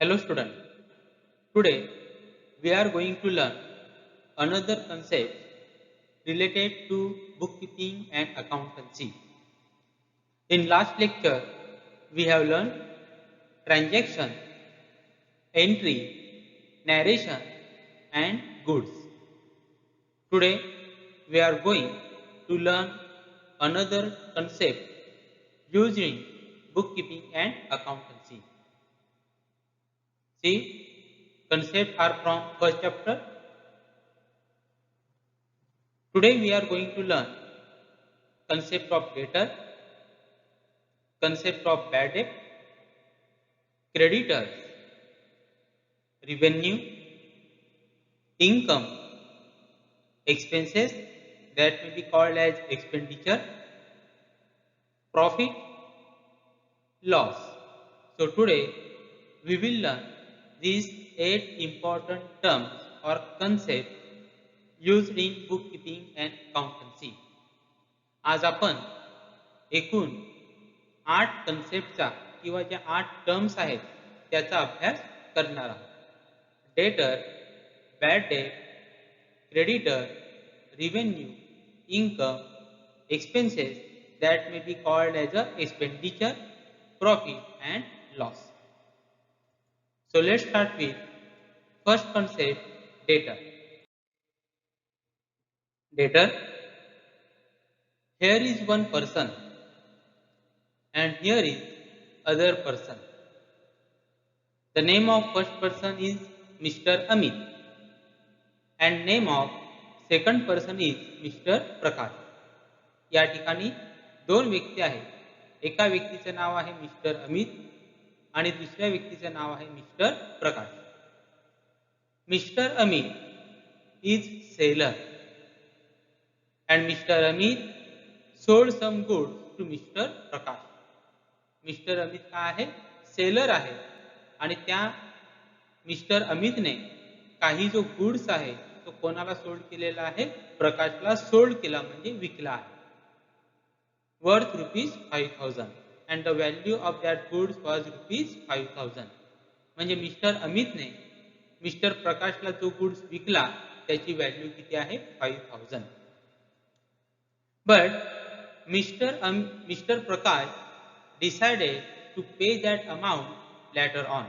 Hello student. Today we are going to learn another concept related to bookkeeping and accountancy. In last lecture we have learned transaction, entry, narration and goods. Today we are going to learn another concept used in bookkeeping and accountancy. See, concepts are from first chapter. Today we are going to learn concept of debtor, concept of bad debt, creditors, revenue, income, expenses that may be called as expenditure, profit, loss. So today we will learn these 8 important terms or concepts used in bookkeeping and accountancy. आज आपण एकूण 8 कन्सेप्टचा किंवा ज्या 8 terms आहेत त्याचा अभ्यास करणार आहोत. Debtor, bad debt, creditor, revenue, income, expenses that may be called as a expenditure, profit and loss. So let's start with first concept, debtor. Debtor, here is one person and here is other person. The name of first person is Mr. Amit and name of second person is Mr. Prakash. या ठिकाणी दोन व्यक्ती आहेत. एका व्यक्तीचे नाव आहे mister Amit आणि दुसऱ्या व्यक्तीचे नाव आहे mister Prakash. Mister Amit is seller and Mr. Amit sold some goods to Mr. Prakash. Mister Amit काय आहे? सेलर आहे आणि त्या मिस्टर अमितने काही जो गुड्स आहे तो कोणाला सोल्ड केलेला आहे? प्रकाशला सोल्ड केला म्हणजे विकला आहे. Worth ₹5,000 and the value of that goods was ₹5,000. म्हणजे मिस्टर अमितने मिस्टर प्रकाशला जो गुड्स विकला त्याची व्हॅल्यू किती आहे? 5,000. But Mr. Prakash decided to pay that amount later on.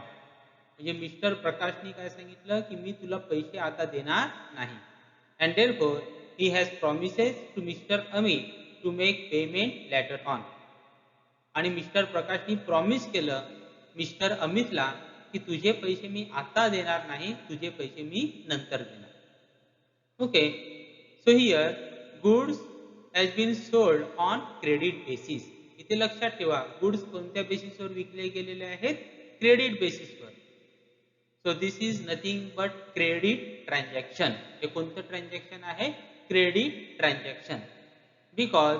म्हणजे मिस्टर प्रकाशने काय सांगितलं की मी तुला पैसे आता देणार नाही. And therefore he has promises to Mr. Amit to make payment later on. आणि मिस्टर प्रकाशने प्रॉमिस केलं मिस्टर अमितला की तुझे पैसे मी आता देणार नाही, तुझे पैसे मी नंतर देणार. Okay, so here goods has been sold on credit basis. इथे लक्षात ठेवा गुड्स कोणत्या बेसिसवर विकले गेलेले आहेत? क्रेडिट बेसिसवर. So this is nothing but credit transaction. हे कोणतं ट्रान्झॅक्शन आहे? Credit transaction. Because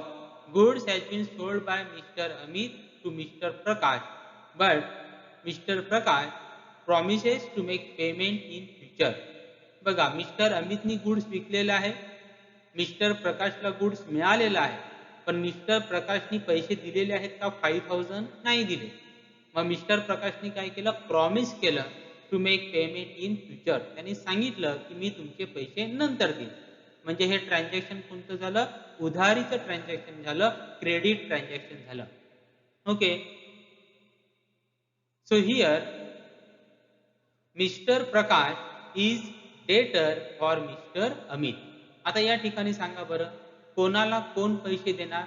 goods has been sold by mister Amit to mister Prakash but mister Prakash promises to make payment in future. बघा मिस्टर अमितनी गुड्स विकलेला आहे, मिस्टर प्रकाशला गुड्स मिळालेला आहे, पण मिस्टर प्रकाशनी पैसे दिलेले आहेत का? 5,000 नाही दिले. मग मिस्टर प्रकाशनी काय केलं? प्रॉमिस केलं to make payment in future. त्यांनी सांगितलं की मी तुमचे पैसे नंतर देईन. म्हणजे हे ट्रान्झॅक्शन कोणतं झालं? उधारीचं ट्रान्झॅक्शन झालं, क्रेडिट ट्रान्झॅक्शन झालं. Okay, so here mister Prakash is डेटर फॉर मिस्टर अमित. आता या ठिकाणी सांगा बरं कोणाला कोण पैसे देणार?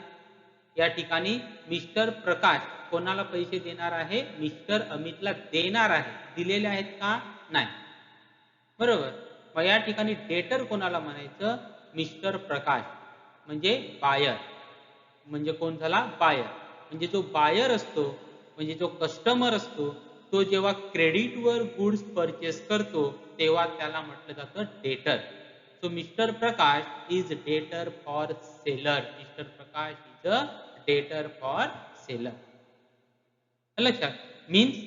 या ठिकाणी मिस्टर प्रकाश कोणाला पैसे देणार आहे? मिस्टर अमितला देणार आहे. दिलेले आहेत का? नाही. बरोबर. मग या ठिकाणी डेटर कोणाला म्हणायचं? मिस्टर प्रकाश म्हणजे बायर. म्हणजे कोण झाला? बायर. म्हणजे जो बायर असतो म्हणजे जो कस्टमर असतो तो जेव्हा क्रेडिटवर गुड्स परचेस करतो तेव्हा त्याला म्हटलं जातं डेटर. So Mr. Prakash is debtor for seller. Mr. Prakash is a debtor for seller. लक्षात means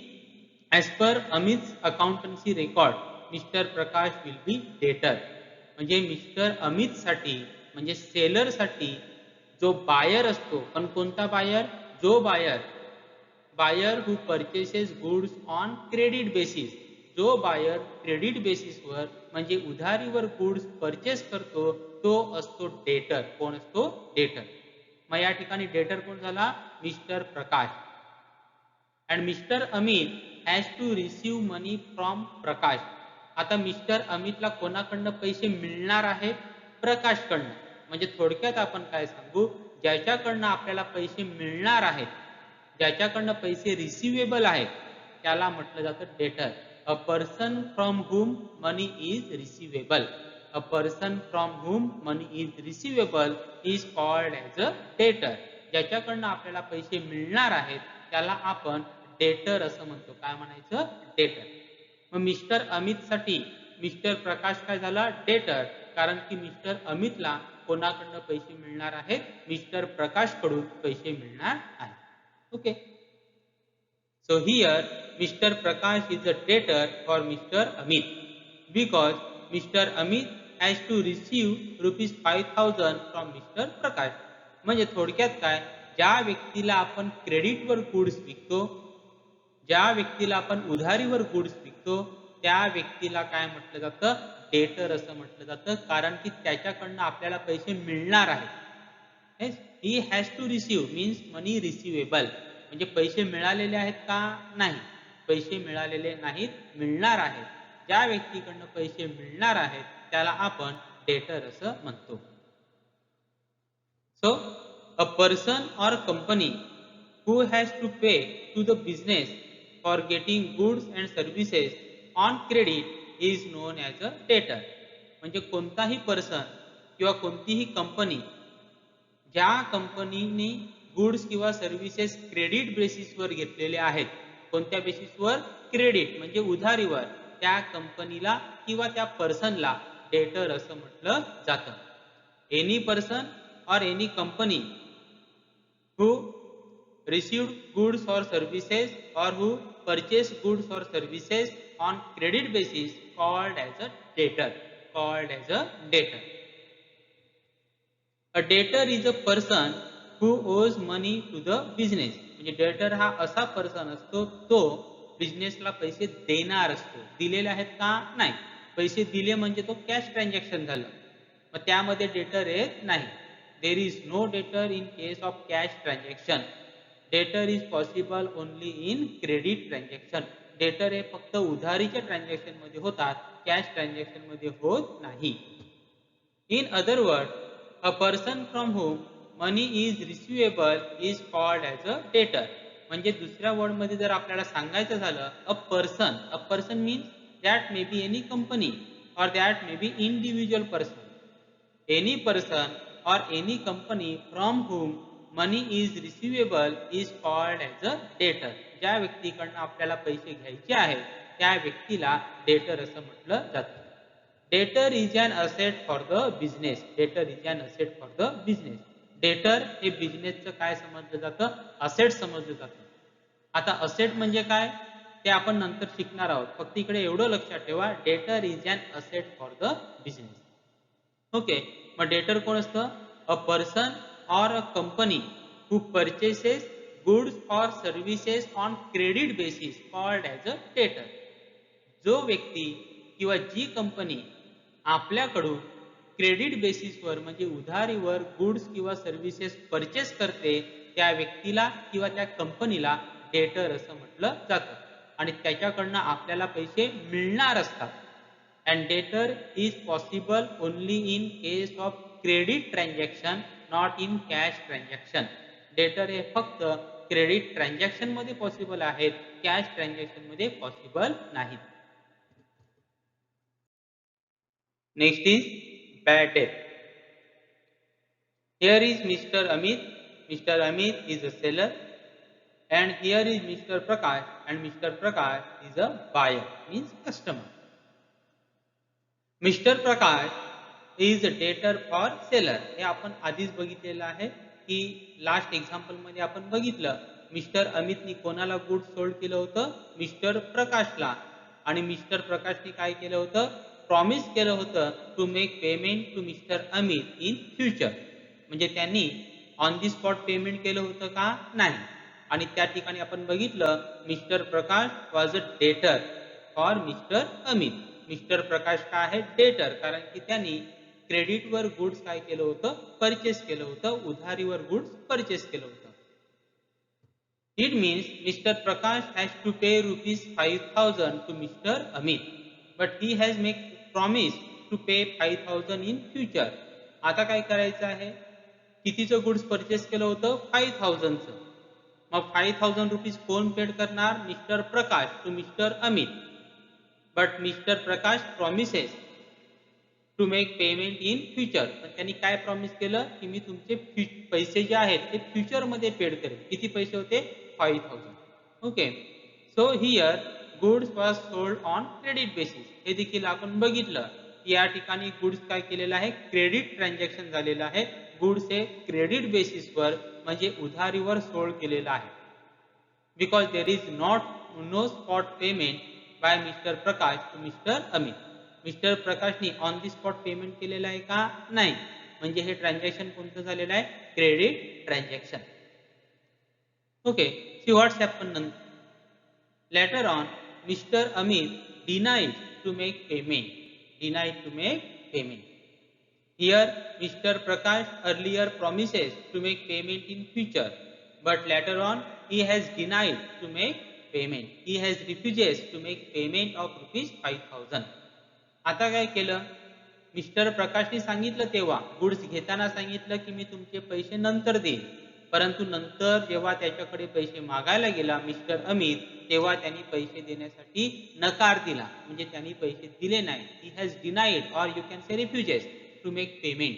as per Amit's accountancy record, Mr. Prakash will be debtor. म्हणजे मिस्टर अमित साठी म्हणजे सेलर साठी जो बायर असतो, पण कोणता बायर? जो buyer buyer who purchases goods on credit basis. जो बायर क्रेडिट बेसिसवर म्हणजे उधारीवर गुड्स परचेस करतो तो असतो डेटर. कोण असतो? डेटर. मग या ठिकाणी डेटर कोण झाला? Mister Prakash. And mister Amit has to receive money from Prakash. आता मिस्टर अमितला कोणाकडनं पैसे मिळणार आहेत? प्रकाशकडनं. म्हणजे थोडक्यात आपण काय सांगू, ज्याच्याकडनं आपल्याला पैसे मिळणार आहेत, ज्याच्याकडनं पैसे रिसिवेबल आहेत, त्याला म्हटलं जातं debtor. A person from whom money is receivable. A person from whom money is receivable is called as a debtor. ज्याच्याकडनं आपल्याला पैसे मिळणार आहेत त्याला आपण डेटर असं म्हणतो. काय म्हणायचं? डेटर. मग मिस्टर अमितसाठी मिस्टर प्रकाश काय झाला? डेटर. कारण की मिस्टर अमितला कोणाकडनं पैसे मिळणार आहेत? मिस्टर प्रकाशकडून पैसे मिळणार आहेत. Okay. So here mister Prakash is a debtor for mister Amit because mister Amit has to receive ₹5,000 from mister Prakash. म्हणजे थोडक्यात काय, ज्या व्यक्तीला आपण क्रेडिटवर गुड्स विकतो, ज्या व्यक्तीला आपण उधारीवर गुड्स विकतो, त्या व्यक्तीला काय म्हटलं जातं? डेटर असं म्हटलं जातं. कारण की त्याच्याकडनं आपल्याला पैसे मिळणार आहेत. He has to receive means money receivable. म्हणजे पैसे मिळालेले आहेत का? नाही. पैसे मिळालेले नाहीत, मिळणार आहेत. ज्या व्यक्तीकडनं पैसे मिळणार आहेत त्याला आपण डेटर असं म्हणतो. So, a person or company who has to pay to the business for getting goods and services on credit is known as a debtor. म्हणजे कोणताही पर्सन किंवा कोणतीही कंपनी ज्या कंपनीने गुड्स किंवा सर्व्हिसेस क्रेडिट बेसिसवर घेतलेले आहेत, कोणत्या बेसिसवर? क्रेडिट म्हणजे उधारीवर, त्या कंपनीला किंवा त्या पर्सनला डेटर असं म्हटलं जातं. Any person or any company who received goods or services or who purchased goods or services on credit basis called as a debtor. Called as a debtor. A debtor is a person who owes money to the business. म्हणजे डेटर हा असा person असतो तो बिझनेसला पैसे देणार असतो. दिलेले आहेत का? नाही. पैसे दिले म्हणजे तो कॅश ट्रान्झॅक्शन झालं. मग त्यामध्ये डेटर येत नाही. There is no debtor in case of cash transaction. Debtor is possible only in credit transaction. Debtor हे फक्त उधारीच्या ट्रान्झॅक्शन मध्ये होतात, कॅश ट्रान्झॅक्शन मध्ये होत नाही. In other words, a person from whom money is receivable is called as a debtor. म्हणजे दुसऱ्या वर्ड मध्ये जर आपल्याला सांगायचं झालं, a person means that may be any company और that may be individual person. Any person or any company from whom money is receivable is called as a debtor. ज्या व्यक्तीकडनं आपल्याला पैसे घ्यायचे आहेत त्या व्यक्तीला डेटर असं म्हटलं जातं. Debtor is an asset for the business. Debtor is an asset for the business. Debtor हे बिझनेसचं काय समजलं जातं? असेट समजलं जातं. आता असेट म्हणजे काय ते आपण नंतर शिकणार आहोत. फक्त इकडे एवढं लक्षात ठेवा, debtor is an asset for the business. Okay. मग डेटर कोण असतं? A person or a company who purchases goods or services on credit basis called as a debtor. जो व्यक्ती किंवा जी कंपनी आपल्याकडून क्रेडिट बेसिसवर म्हणजे उधारीवर गुड्स किंवा सर्व्हिसेस परचेस करते त्या व्यक्तीला किंवा त्या कंपनीला डेटर असं म्हटलं जातं. आणि त्याच्याकडनं आपल्याला पैसे मिळणार असतात. And debtor is possible only in case of credit transaction, not in cash transaction. Debtor हे फक्त क्रेडिट ट्रान्झॅक्शन मध्ये पॉसिबल आहेत, कॅश ट्रान्झॅक्शन मध्ये पॉसिबल नाहीत. Next is bad debt. Here is Mr. Amit. Mr. Amit is a seller and here is Mr. Prakash and Mr. Prakash is a buyer, means customer. Mister Prakash is a debtor for seller. हे आपण आधीच बघितलेलं आहे की last example मध्ये आपण बघितलं mister अमितनी कोणाला गुड सोल्ड केलं होतं? मिस्टर प्रकाशला. आणि मिस्टर प्रकाशनी काय केलं होतं? प्रॉमिस केलं होतं to make payment to mister Amit in future. म्हणजे त्यांनी ऑन दी स्पॉट पेमेंट केलं होतं का? नाही. आणि त्या ठिकाणी आपण बघितलं mister Prakash was a debtor for mister Amit. Mister Prakash काय आहे? डेटर, कारण की त्यांनी क्रेडिटवर गुड्स काय केलं होतं? परचेस केलं होतं, उधारीवर गुड्स परचेस केलं होतं. It means Mr. Prakash has to pay rupees 5,000 to Mr. Amit, but he has make promise to pay 5,000 in future. आता काय करायचं आहे? कितीचं गुड्स परचेस केलं होतं? 5,000चं. मग 5,000 रुपीज कोण पेड करणार? Mister Prakash to mister Amit. But mister Prakash promises to make payment in future. पण त्यांनी काय प्रॉमिस केलं? की मी तुमचे पैसे जे आहेत ते फ्युचरमध्ये पेड करेन. किती पैसे होते? 5,000. Okay. So here goods was sold on credit basis. हे देखील आपण बघितलं की या ठिकाणी गुड्स काय केलेलं आहे? क्रेडिट ट्रान्झॅक्शन झालेलं आहे. गुड्स हे क्रेडिट बेसिसवर म्हणजे उधारीवर सोल्ड केलेलं आहे. Because there is no spot payment by mister Prakash to mister Amit. Mister प्रकाशनी ऑन दी स्पॉट पेमेंट केलेलं आहे का? नाही. म्हणजे हे ट्रान्झॅक्शन कोणतं झालेलं आहे? Credit transaction. ओके. सी व्हॉट्स हॅपन नंतर. Later on, Mr. Amit denied to make payment. Denied to make payment. Here, Mr. Prakash earlier promises to make payment in future, but later on, he has denied to make payment. He has refuses to make payment of rupees 5,000. आता काय केलं? Mister प्रकाशने सांगितलं तेव्हा goods घेताना सांगितलं की मी तुमचे पैसे नंतर देईन, परंतु नंतर जेव्हा त्याच्याकडे पैसे मागायला गेला मिस्टर अमित, तेव्हा त्यांनी पैसे देण्यासाठी नकार दिला, म्हणजे त्यांनी पैसे दिले नाही. He has denied or you can say refuses to make payment.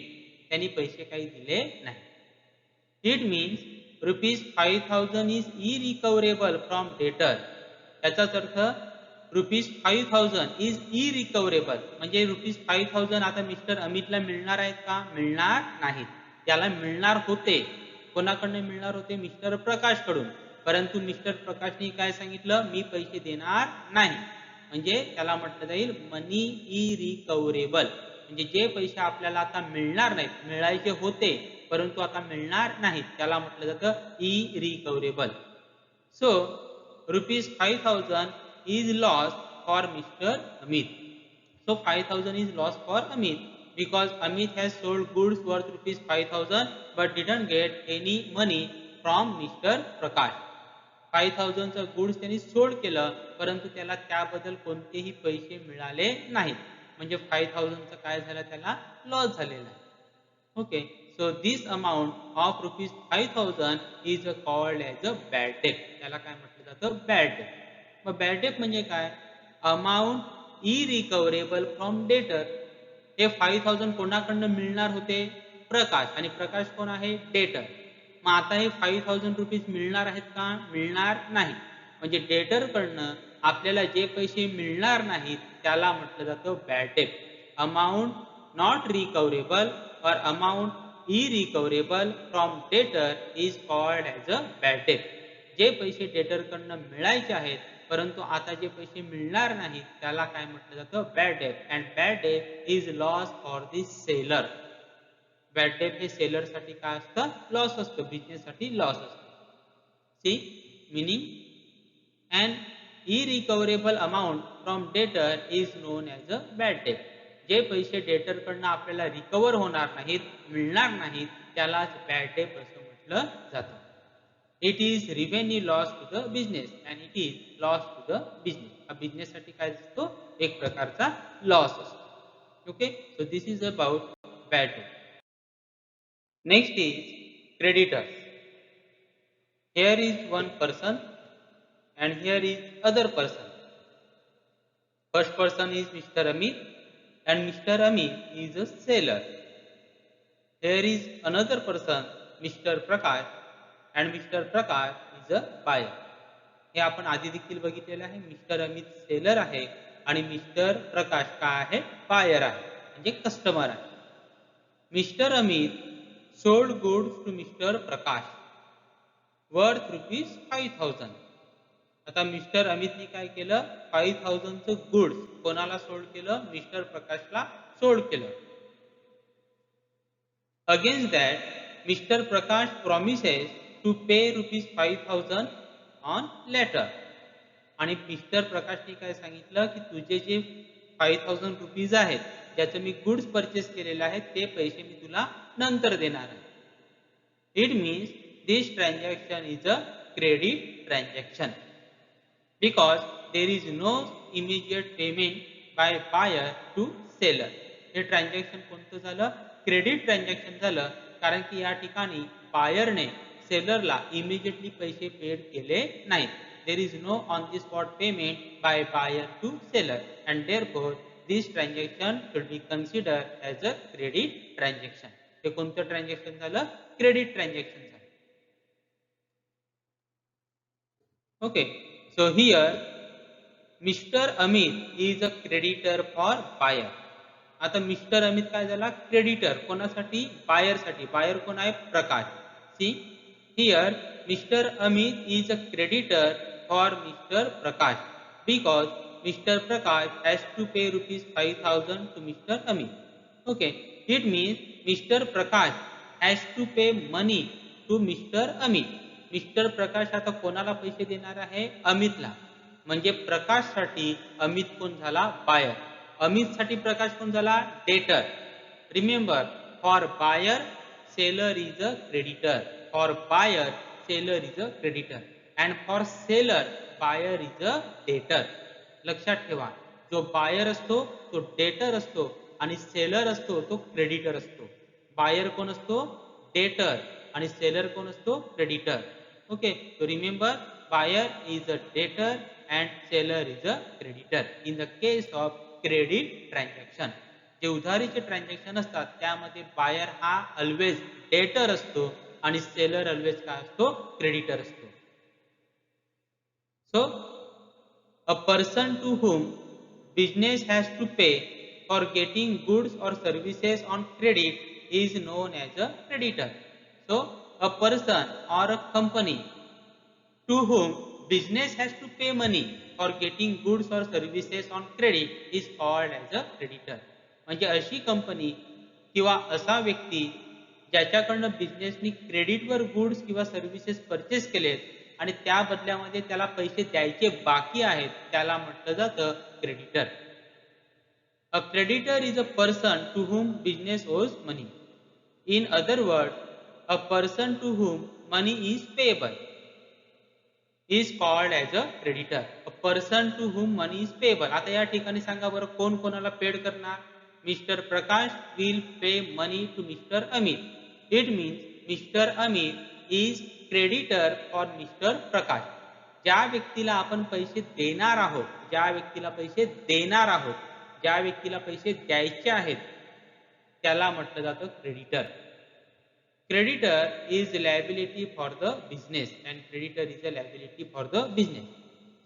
त्यांनी पैसे काही दिले नाही. It means rupees 5,000 is irrecoverable from debtor. याचाच अर्थ रुपीज 5,000 इज इरिकव्हरेबल, म्हणजे रुपीज 5,000 आता मिस्टर अमितला मिळणार आहेत का? मिळणार नाहीत. त्याला मिळणार होते. कोणाकडनं मिळणार होते? मिस्टर प्रकाशकडून. परंतु मिस्टर प्रकाशने काय सांगितलं? मी पैसे देणार नाही. म्हणजे त्याला म्हटलं जाईल मनी इरिकव्हरेबल, म्हणजे जे पैसे आपल्याला आता मिळणार नाहीत, मिळायचे होते परंतु आता मिळणार नाहीत, त्याला म्हटलं जातं irrecoverable. So rupees 5,000 is lost for Mr. Amit. So 5,000 is lost for Amit because Amit has sold goods worth rupees 5,000 but didn't get any money from Mr. Prakash. 5,000 चं गुड्स त्यांनी सोल्ड केलं परंतु त्याला त्याबद्दल कोणतेही पैसे मिळाले नाहीत. म्हणजे 5,000 चं काय झालं? त्याला लॉस झालेला आहे. Okay. So this amount of rupees 5,000 is called as a bad debt. त्याला काय म्हटलं जातं? Bad debt. मग बॅड डेट म्हणजे काय? अमाऊंट इरिकव्हरेबल फ्रॉम डेटर. हे 5,000 कोणाकडनं मिळणार होते? प्रकाश. आणि प्रकाश कोण आहे? डेटर. मग आता हे 5,000 रुपीज मिळणार आहेत का? मिळणार नाही. म्हणजे डेटरकडनं आपल्याला जे पैसे मिळणार नाहीत त्याला म्हटलं जातं bad debt. Amount not recoverable और amount irrecoverable from debtor is called as a bad debt. जे पैसे डेटरकडनं मिळायचे आहेत परंतु आता जे पैसे मिळणार नाहीत त्याला काय म्हटलं जातं? Bad debt. And bad debt is loss for the seller. Bad debt हे सेलरसाठी काय असतं? लॉस असतं. बिझनेससाठी लॉस असतं. See meaning. And irrecoverable amount from debtor is known as a bad debt. जे पैसे डेटरकडनं आपल्याला रिकवर होणार नाहीत, मिळणार नाहीत, त्यालाच बॅड डेट असं म्हटलं जातं. It is revenue loss to the business and it is loss to the business. हा बिझनेससाठी काय असतो? एक प्रकारचा लॉस असतो. Okay. So this is about bad debt. Next is creditors. Here is one person and here is other person. First person is Mr. Amit and Mr. Amit is a seller. Here is another person Mr. Prakash and Mr. Prakash is a buyer. हे आपण आधी देखील बघितलेलं आहे. Mister Amit seller आहे आणि mister Prakash काय आहे? बायर आहे, म्हणजे कस्टमर आहे. Mister Amit sold goods to mister Prakash worth rupees 5,000. आता मिस्टर अमितनी काय केलं? 5,000 चं गुड्स कोणाला सोल्ड केलं? मिस्टर प्रकाशला सोल्ड केलं. Against that mister Prakash promises to pay ₹5,000 on later. आणि मिस्टर प्रकाशने काय सांगितलं की तुझे जे ₹5,000 आहेत ज्याचं मी गुड्स परचेस केलेले आहेत ते पैसे मी तुला नंतर देणार आहे. It means this transaction is a credit transaction because there is no immediate payment by buyer to seller. हे ट्रान्झॅक्शन कोणतं झालं? क्रेडिट ट्रान्झॅक्शन झालं, कारण की या ठिकाणी बायरने सेलरला इमिजिएटली पैसे पेड केले नाहीत. There is no on the spot payment by buyer to seller and therefore this transaction should be consider as a credit transaction. हे कोणतं ट्रान्झॅक्शन झालं? क्रेडिट ट्रान्झॅक्शन झालं. Okay, so here Mr. Amit is a creditor for buyer. आता mister Amit काय झाला? Creditor. कोणासाठी? बायरसाठी. Buyer कोण आहे? Prakash. See here mister Amit is a creditor for mister Prakash because mister Prakash has to pay ₹5,000 to mister Amit. Okay, it means mister Prakash has to pay money to mister Amit. Mister Prakash आता कोणाला पैसे देणार आहे? अमितला. म्हणजे प्रकाशसाठी अमित कोण झाला? बायर. अमितसाठी प्रकाश कोण झाला? Debtor. Remember, for buyer seller is a creditor. For buyer seller is a creditor and for seller buyer is a debtor. लक्षात ठेवा, जो बायर असतो तो डेटर असतो आणि सेलर असतो तो क्रेडिटर असतो. बायर कोण असतो? डेटर आणि सेलर कोण असतो? Creditor. Okay, so remember buyer is a debtor and seller is a creditor in the case of credit transaction. जे उधारीचे ट्रान्झॅक्शन असतात त्यामध्ये बायर हा ऑलवेज डेटर असतो आणि सेलर ऑलवेज काय असतो? क्रेडिटर असतो. So a person to whom business has to pay for getting goods or services on credit is known as a creditor. So a person or a company to whom business has to pay money for getting goods or services on credit is called as a creditor. म्हणजे अशी company किंवा असा व्यक्ती ज्याच्याकडनं बिझनेसनी क्रेडिटवर goods किंवा services purchase केलेत आणि त्या बदल्यामध्ये त्याला पैसे द्यायचे बाकी आहेत त्याला म्हटलं जातं creditor. A creditor is a person to whom business owes money. In other words, a person to whom money is payable is called as a creditor. A person to whom money is payable. आता या ठिकाणी सांगा बरं कोण कोणाला paid करणार? Mister Prakash will pay money to Mr. Amit. It means Mr. Amit is creditor for Mr. प्रकाश. ज्या व्यक्तीला आपण पैसे देणार आहोत, ज्या व्यक्तीला पैसे देणार आहोत, ज्या व्यक्तीला पैसे द्यायचे आहेत त्याला म्हटलं जातं creditor. Creditor is liability for the business and creditor is a liability for the business.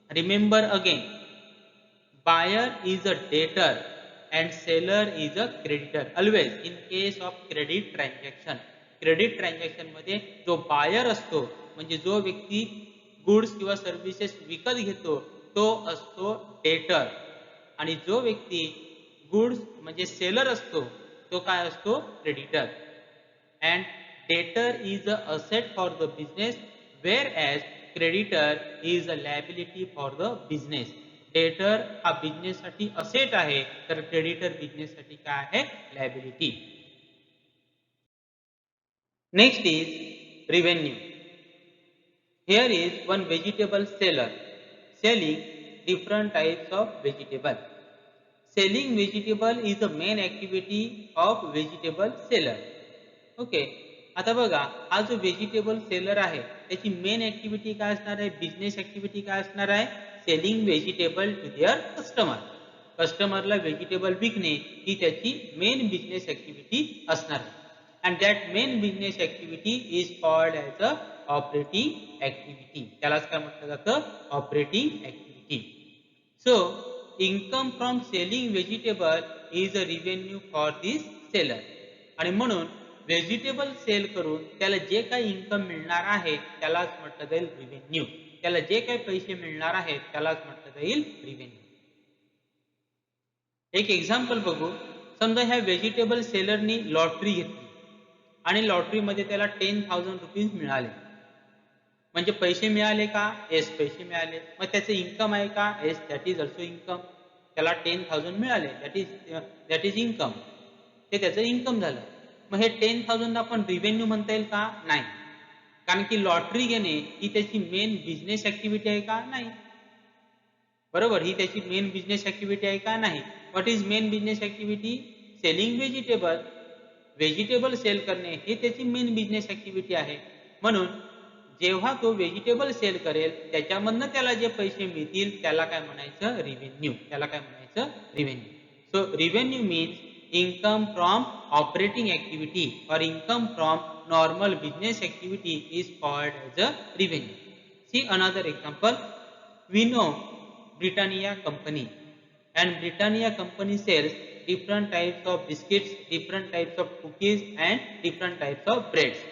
Remember again, buyer is a debtor and seller is a creditor. Always in case of credit transaction. Credit transaction मध्ये जो buyer असतो म्हणजे जो व्यक्ती goods किंवा services विकत घेतो तो असतो डेटर आणि जो व्यक्ती गुड्स म्हणजे सेलर असतो तो काय असतो? Creditor. And debtor is a asset for the business whereas creditor is a liability for the business. Debtor हा बिझनेस साठी असेट आहे तर क्रेडिटर बिझनेस साठी काय आहे? Liability. Next is revenue. Here is one vegetable seller selling different types of vegetable. Selling vegetable is the main activity of vegetable seller. Okay, आता बघा हा जो व्हेजिटेबल सेलर आहे त्याची मेन ऍक्टिव्हिटी काय असणार आहे? बिझनेस ऍक्टिव्हिटी काय असणार आहे? Selling vegetable to their customer. कस्टमरला व्हेजिटेबल विकणे ही त्याची मेन बिझनेस ऍक्टिव्हिटी असणार आहे. And that main business activity is called as a operating activity. त्यालाच काय म्हटलं जातं? Operating activity. So income from selling vegetable is a revenue for this seller. आणि म्हणून व्हेजिटेबल सेल करून त्याला जे काही इन्कम मिळणार आहे त्यालाच म्हटलं जाईल रिव्हेन्यू. त्याला जे काही पैसे मिळणार आहेत त्यालाच म्हटलं जाईल रिव्हेन्यू. एक एक्झाम्पल बघू. समजा ह्या व्हेजिटेबल सेलरनी लॉटरी घेतली आणि लॉटरीमध्ये त्याला ₹10,000 मिळाले. म्हणजे पैसे मिळाले का? येस, पैसे मिळाले. मग त्याचं इन्कम आहे का? Yes, that is also income. त्याला 10,000 मिळाले, दॅट इज इन्कम. ते त्याचं इन्कम झालं. मग हे 10,000 आपण रिव्हेन्यू म्हणता येईल का? नाही. कारण की लॉटरी घेणे ही त्याची मेन बिझनेस ऍक्टिव्हिटी आहे का? नाही. बरोबर, ही त्याची मेन बिझनेस ऍक्टिव्हिटी आहे का? नाही. What is main business activity? Selling vegetable. Vegetable sale करणे हे त्याची मेन बिझनेस ऍक्टिव्हिटी आहे. म्हणून जेव्हा तो व्हेजिटेबल सेल करेल त्याच्यामधनं त्याला जे पैसे मिळतील त्याला काय म्हणायचं? रिव्हेन्यू. त्याला काय म्हणायचं? Revenue. So revenue means income from operating activity or income from normal business activity is called as a revenue. See another example. We know Britannia company, and Britannia company sells different types of biscuits, different types of cookies and different types of breads.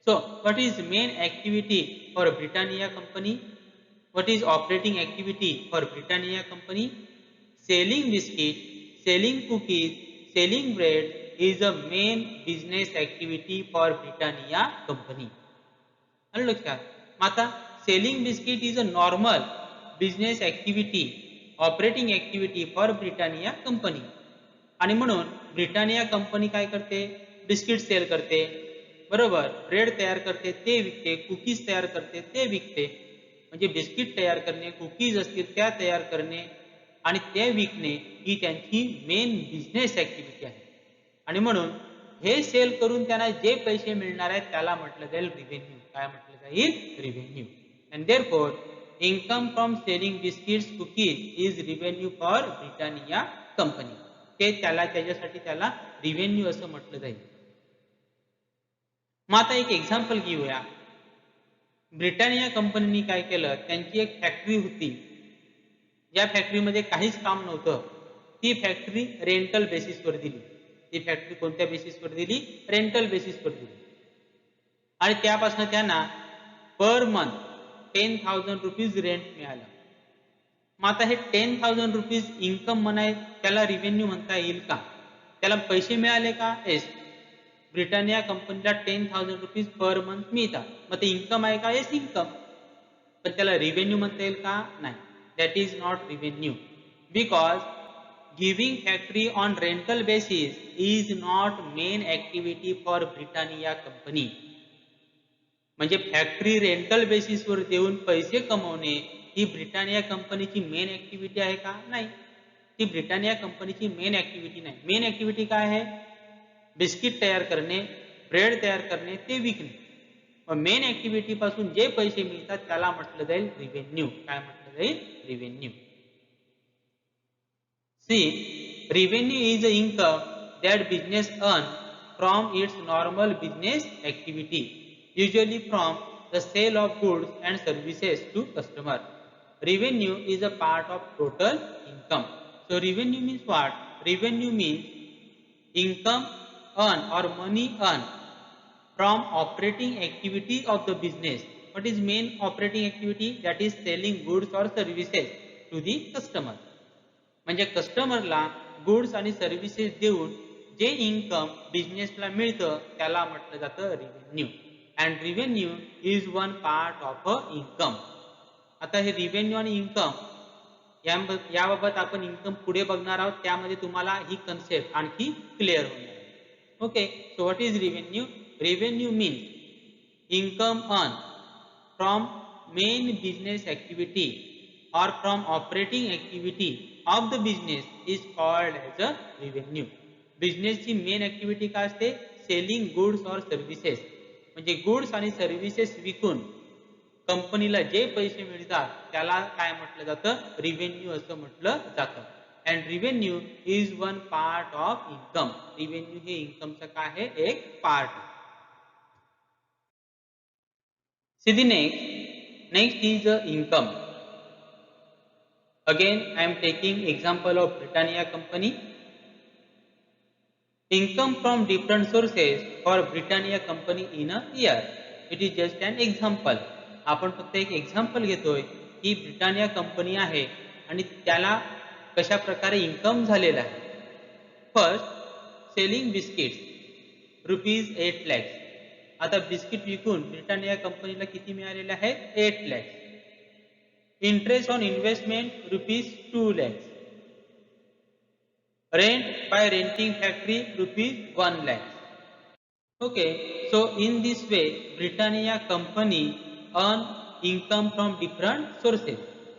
So what is main activity for Britannia company? What is operating activity for Britannia company? Selling biscuit, selling cookies, selling bread is a main business activity for Britannia company. आलं लक्षात? मग आता selling biscuit is a normal business activity, operating activity for Britannia company. आणि म्हणून Britannia company काय करते? Biscuit sale करते, बरोबर, ब्रेड तयार करते ते विकते, कुकीज तयार करते ते विकते. म्हणजे बिस्किट तयार करणे, कुकीज असतील त्या तयार करणे आणि ते विकणे ही त्यांची मेन बिझनेस ऍक्टिव्हिटी आहे. आणि म्हणून हे सेल करून त्यांना जे पैसे मिळणार आहेत त्याला म्हटलं जाईल रिव्हेन्यू. काय म्हटलं जाईल? Revenue. And therefore income from selling biscuits cookies is revenue for Britannia company. ते त्याच्यासाठी त्याला रिव्हेन्यू असं म्हटलं जाईल. मग आता एक एक्झाम्पल घेऊया. ब्रिटानिया कंपनीने काय केलं? त्यांची एक फॅक्टरी होती. ज्या फॅक्टरीमध्ये काहीच काम नव्हतं. ती फॅक्टरी रेंटल बेसिसवर दिली. ती फॅक्टरी कोणत्या बेसिसवर दिली? रेंटल बेसिसवर दिली. आणि त्यापासून त्यांना पर मंथ 10,000 रुपीज रेंट मिळालं. मग आता हे 10,000 रुपीज इन्कम त्याला रिव्हेन्यू म्हणता येईल का? त्याला पैसे मिळाले का? येस, ब्रिटानिया कंपनीला 10,000 रुपीज पर मंथ मिळतात. मग ते इन्कम आहे का? Yes, income. पण त्याला रिव्हेन्यू म्हणता येईल का? नाही. That is not revenue. Because giving factory on rental basis is not main activity for Britannia company. म्हणजे फॅक्टरी रेंटल बेसिसवर देऊन पैसे कमवणे ही ब्रिटानिया कंपनीची मेन ऍक्टिव्हिटी आहे का? नाही. ती ब्रिटानिया कंपनीची मेन ऍक्टिव्हिटी नाही. मेन ऍक्टिव्हिटी काय आहे? बिस्किट तयार करणे, ब्रेड तयार करणे, ते विकणे. मग मेन ऍक्टिव्हिटी पासून जे पैसे मिळतात त्याला म्हटलं जाईल रिव्हेन्यू. काय म्हटलं जाईल? Revenue. See, revenue is the income that business earn from its normal business activity, usually from the sale of goods and services to customer. Revenue is a part of total income. So revenue means what? Revenue means income earned or money earned from operating activity of the business. What is main operating activity? That is selling goods or services to the customer. म्हणजे कस्टमरला goods आणि services देऊन जे income बिझनेसला मिळतं त्याला म्हटलं जातं revenue. And revenue is one part of a income. आता हे रिव्हेन्यू आणि इन्कम याबाबत आपण इन्कम पुढे बघणार आहोत. त्यामध्ये तुम्हाला ही कन्सेप्ट आणखी क्लिअर होणार आहे. Okay, so what is revenue? Revenue means income earn from main business activity or from operating activity of the business is called as a revenue. Business ची मेन ऍक्टिव्हिटी काय असते? सेलिंग गुड्स और services. म्हणजे goods आणि services विकून कंपनीला जे पैसे मिळतात त्याला काय म्हटलं जातं? रिव्हेन्यू असं म्हटलं जातं. And revenue is one part of income. Revenue हे इन्कमचं काय आहे? एक part. See the next is income. Again, I am taking example of Britannia company. Income from different sources for Britannia company in a year. It is just an example. आपण फक्त एक example घेतोय की Britannia company आहे आणि त्याला कशा प्रकारे इन्कम झालेला आहे. First, selling biscuits ₹8 lakhs. आता बिस्किट विकून ब्रिटानिया कंपनीला किती मिळालेले आहेत 8 lakhs. Interest on investment ₹2 lakhs. Rent by renting factory ₹1 lakhs. Okay, so in this way Britannia company earn income from different sources.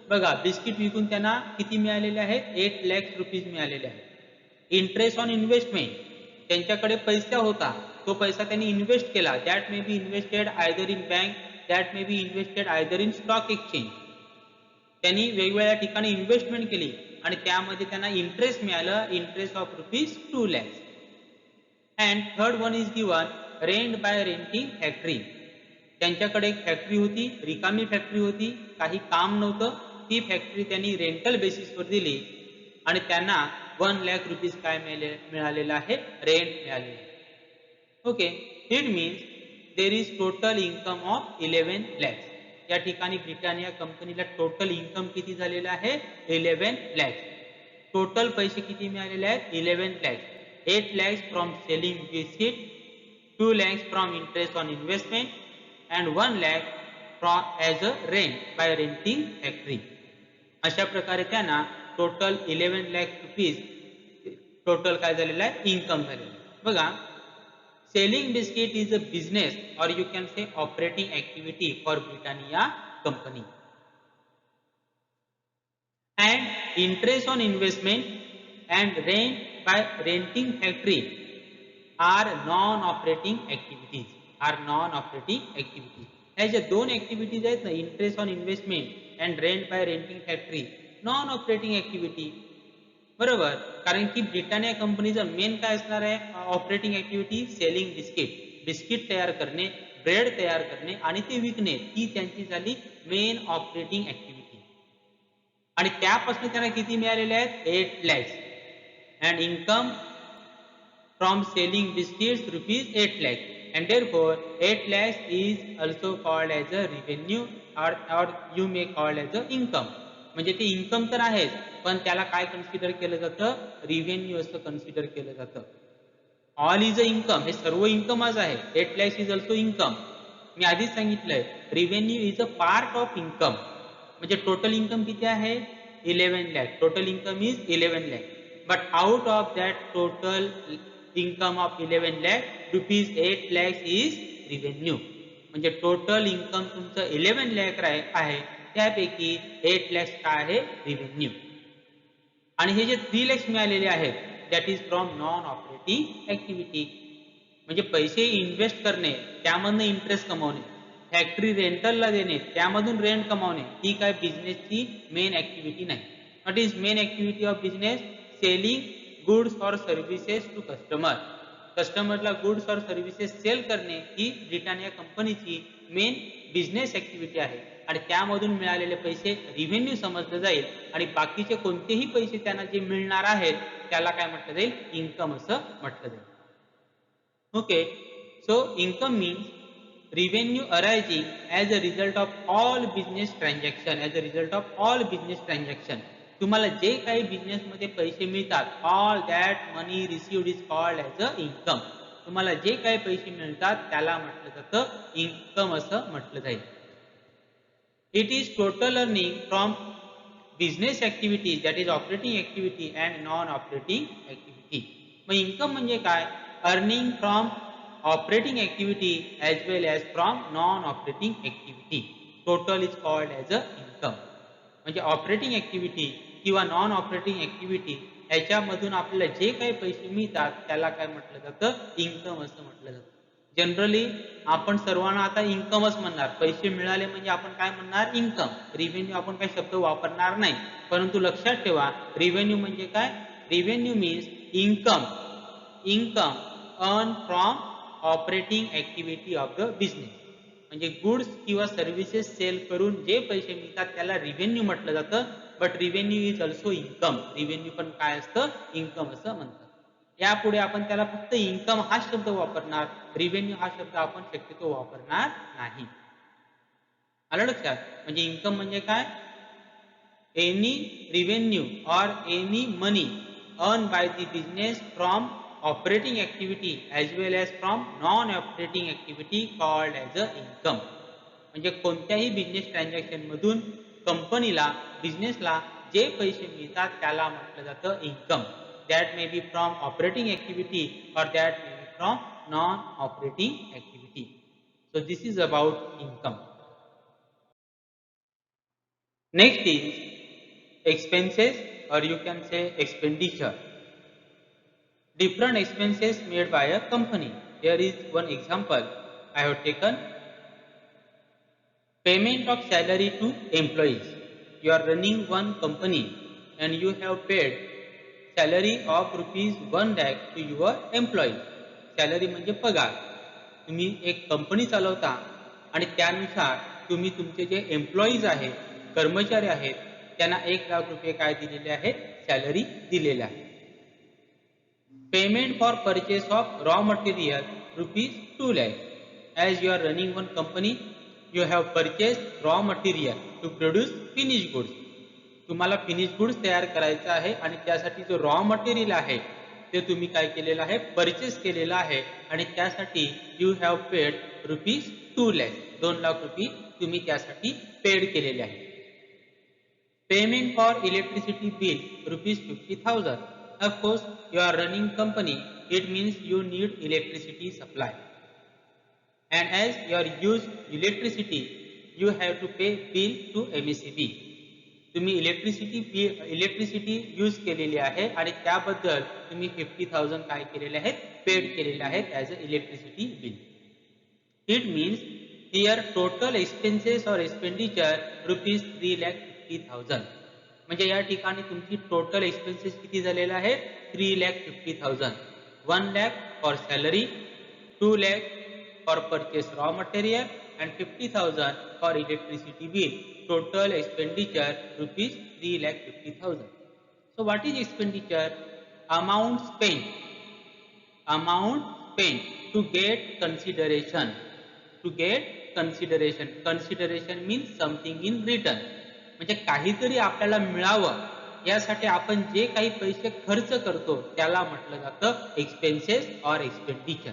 बघा बिस्किट विकून त्यांना किती मिळालेले आहेत 8 lakhs रुपीज मिळालेले आहेत. इंटरेस्ट ऑन इन्व्हेस्टमेंट, त्यांच्याकडे पैसा होता, तो पैसा त्यांनी इन्व्हेस्ट केला. That may B invested either in bank, that may B invested either in stock exchange. त्यांनी वेगवेगळ्या ठिकाणी इन्व्हेस्टमेंट केली आणि त्यामध्ये त्यांना इंटरेस्ट मिळालं, interest of ₹2 lakhs. And third one is given rent by renting factory. त्यांच्याकडे एक फॅक्टरी होती, रिकामी फॅक्टरी होती, काही काम नव्हतं. ती फॅक्टरी त्यांनी रेंटल बेसिसवर दिली आणि त्यांना 1 lakh रुपीज काय मिळालेलं आहे, रेंट मिळालेलं आहे. Okay, it means there is total income of 11 lakhs. या ठिकाणी ब्रिटानिया कंपनीला टोटल इन्कम किती झालेलं आहे 11 lakhs. टोटल पैसे किती मिळालेले आहेत 11 lakhs. 8 lakhs from selling biscuit, 2 lakhs from interest on investment and 1 lakh from as a rent by renting factory. अशा प्रकारे त्यांना टोटल 11 lakhs रुपीज टोटल काय झालेलं आहे इन्कम झालेलं आहे. बघा, selling biscuit is a business or you can say operating activity for Britannia company. And interest on investment and rent by renting factory are non-operating activities. ह्या ज्या दोन activities आहेत ना, interest on investment and rent by renting factory, non operating activity. बरोबर, कारण की Britannia कंपनीचं main काय असणार आहे operating activity selling biscuit. Biscuit तयार करणे, ब्रेड तयार करणे आणि ते विकणे, ही त्यांची झाली मेन ऑपरेटिंग ऍक्टिव्हिटी. आणि त्यापासून त्यांना किती मिळालेले आहेत 8 lakhs. And income from selling biscuits ₹8 lakhs. And therefore 8 lakhs is also called as a revenue or you may call as a income. म्हणजे ते इन्कम तर आहेच, पण त्याला काय कन्सिडर केलं जातं रिव्हेन्यू असं कन्सिडर केलं जातं. ऑल इज अ इन्कम, हे सर्व इन्कमच आहे. 8 lakhs इज ऑल्सो इन्कम. मी आधीच सांगितलंय revenue is a part of income. म्हणजे टोटल इन्कम किती आहे 11 lakhs. Total income is 11 lakhs. But out of that total income of 11 lakhs, ₹8 lakhs is revenue. म्हणजे total income तुमचं 11 lakh आहे, त्यापैकी 8 lakhs काय आहे रिव्हेन्यू. आणि हे जे 3 lakhs मिळालेले आहेत that is from non operating activity. म्हणजे पैसे इन्व्हेस्ट करणे, त्यामधनं इंटरेस्ट कमावणे, फॅक्टरी रेंटलला देणे, त्यामधून रेंट कमावणे, ही काय बिझनेसची मेन ऍक्टिव्हिटी नाही. What is main activity of business? Selling goods और सर्व्हिसेस टू कस्टमर. कस्टमरला गुड्स और सर्व्हिसेस सेल करणे ही ब्रिटानिया कंपनीची मेन बिझनेस ऍक्टिव्हिटी आहे. आणि त्यामधून मिळालेले पैसे रिव्हेन्यू समजलं जाईल आणि बाकीचे कोणतेही पैसे त्यांना जे मिळणार आहेत त्याला काय म्हटलं जाईल इन्कम असं म्हटलं जाईल. Okay, so income means revenue arising as a result of all business transaction. तुम्हाला जे काही बिझनेस मध्ये पैसे मिळतात, all that money received is called as a income. तुम्हाला जे काही पैसे मिळतात त्याला म्हटलं जातं इन्कम असं म्हटलं जाईल. It is total earning from business activities that is operating activity and non operating activity. मग इन्कम म्हणजे काय? Earning from operating activity as well as from non-operating activity. Total is called as a income. म्हणजे operating activity किंवा non operating activity याच्यामधून आपल्याला जे काही पैसे मिळतात त्याला काय म्हटलं जातं इन्कम असं म्हटलं जातं. जनरली आपण सर्वांना आता इन्कमच म्हणणार. पैसे मिळाले म्हणजे आपण काय म्हणणार इन्कम. रिव्हेन्यू आपण काही शब्द वापरणार नाही. परंतु लक्षात ठेवा रिव्हेन्यू म्हणजे काय? Revenue means income earn from operating activity of the business. म्हणजे गुड्स किंवा सर्व्हिसेस सेल करून जे पैसे मिळतात त्याला रिव्हेन्यू म्हटलं जातं. But revenue is also income. Revenue पण काय असतं इन्कम असं म्हणतात. यापुढे आपण त्याला फक्त इन्कम हा शब्द वापरणार, रिव्हेन्यू हा शब्द आपण शक्यतो वापरणार नाही. आलं लक्षात? म्हणजे इन्कम म्हणजे काय? एनी रिव्हेन्यू और any money earn by the business from operating activity as well as from non operating activity called as a income. म्हणजे कोणत्याही बिझनेस ट्रान्झॅक्शनमधून कंपनीला बिझनेसला जे पैसे मिळतात त्याला म्हटलं जातं income. That may be from operating activity or that may be from non operating activity. So this is about income. Next is expenses, or you can say expenditure. Different expenses made by a company. Here is one example I have taken. Payment of salary to employees. You are running one company and you have paid salary of rupees 1 lakh to your employees. Salary म्हणजे पगार. तुम्ही एक company चालवता आणि त्यानुसार तुम्ही तुमचे जे एम्प्लॉईज आहेत, कर्मचारी आहेत, त्यांना 1 लाख रुपये काय दिलेले आहेत? सॅलरी दिलेले आहे. Payment for purchase of raw material rupees 2 lakh. As you are running one company, you have purchased raw material to produce finished goods. तुम्हाला फिनिश गुड्स तयार करायचं आहे आणि त्यासाठी जो रॉ मटेरियल आहे ते तुम्ही काय केलेलं आहे? परचेस केलेलं आहे आणि त्यासाठी you have paid rupees 2 lakh. 2 lakh रुपये तुम्ही त्यासाठी पेड केलेले आहे. Payment for electricity bill rupees 50,000. Of course, you are running company. It means you need electricity supply. And as you are use electricity, you have to pay bill to MSEB. तुम्ही electricity use केलेली आहे आणि त्याबद्दल तुम्ही 50,000 काय केलेले आहेत? Paid केलेले आहेत as a electricity bill. It means here total expenses और एक्सपेंडिचर रुपीज 3,50,000. म्हणजे या ठिकाणी तुमची टोटल एक्सपेन्सेस किती झालेला आहे? 3,50,000. 1 lakh for salary, 2 lakh for purchase raw material and 50,000 for electricity bill. Total expenditure rupees 3,50,000. So what is expenditure? Amount spent. Amount spent to get consideration. To get consideration. Consideration means something in return. म्हणजे काहीतरी आपल्याला मिळावं यासाठी आपण जे काही पैसे खर्च करतो त्याला म्हटलं जातं एक्सपेन्सेस और एक्सपेंडिचर.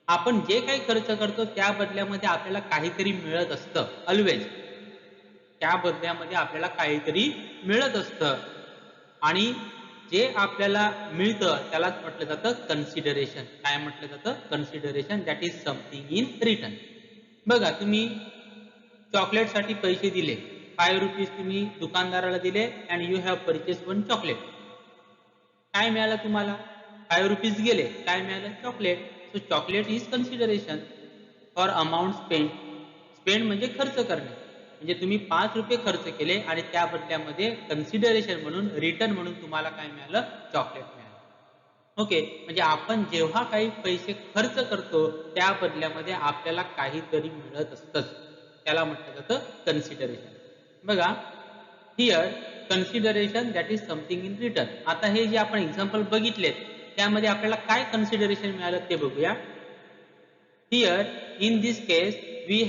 आपण जे काही खर्च करतो त्या बदल्यामध्ये आपल्याला काहीतरी मिळत असतं. ऑलवेज त्या बदल्यामध्ये आपल्याला काहीतरी मिळत असतं आणि जे आपल्याला मिळतं त्यालाच म्हटलं जातं कन्सिडरेशन. काय म्हटलं जातं? Consideration. That is something in return. बघा, तुम्ही चॉकलेटसाठी पैसे दिले, 5 रुपीज तुम्ही दुकानदाराला दिले and you have purchase 1 chocolate. काय मिळालं तुम्हाला? 5 रुपीज गेले, काय मिळालं? Chocolate. So chocolate is consideration for amount spend. Spend म्हणजे खर्च करणे. म्हणजे तुम्ही 5 रुपये खर्च केले आणि त्या बदल्यामध्ये कन्सिडरेशन म्हणून, रिटर्न म्हणून तुम्हाला काय मिळालं? चॉकलेट मिळालं. ओके, म्हणजे आपण जेव्हा काही पैसे खर्च करतो त्या बदल्यामध्ये आपल्याला काहीतरी मिळत असतंच. त्याला म्हटलं जातं कन्सिडरेशन. बघा, here consideration that is something in return. आता हे जे आपण एक्झाम्पल बघितले त्यामध्ये आपल्याला काय कन्सिडरेशन मिळालं ते बघूया. Here in this case we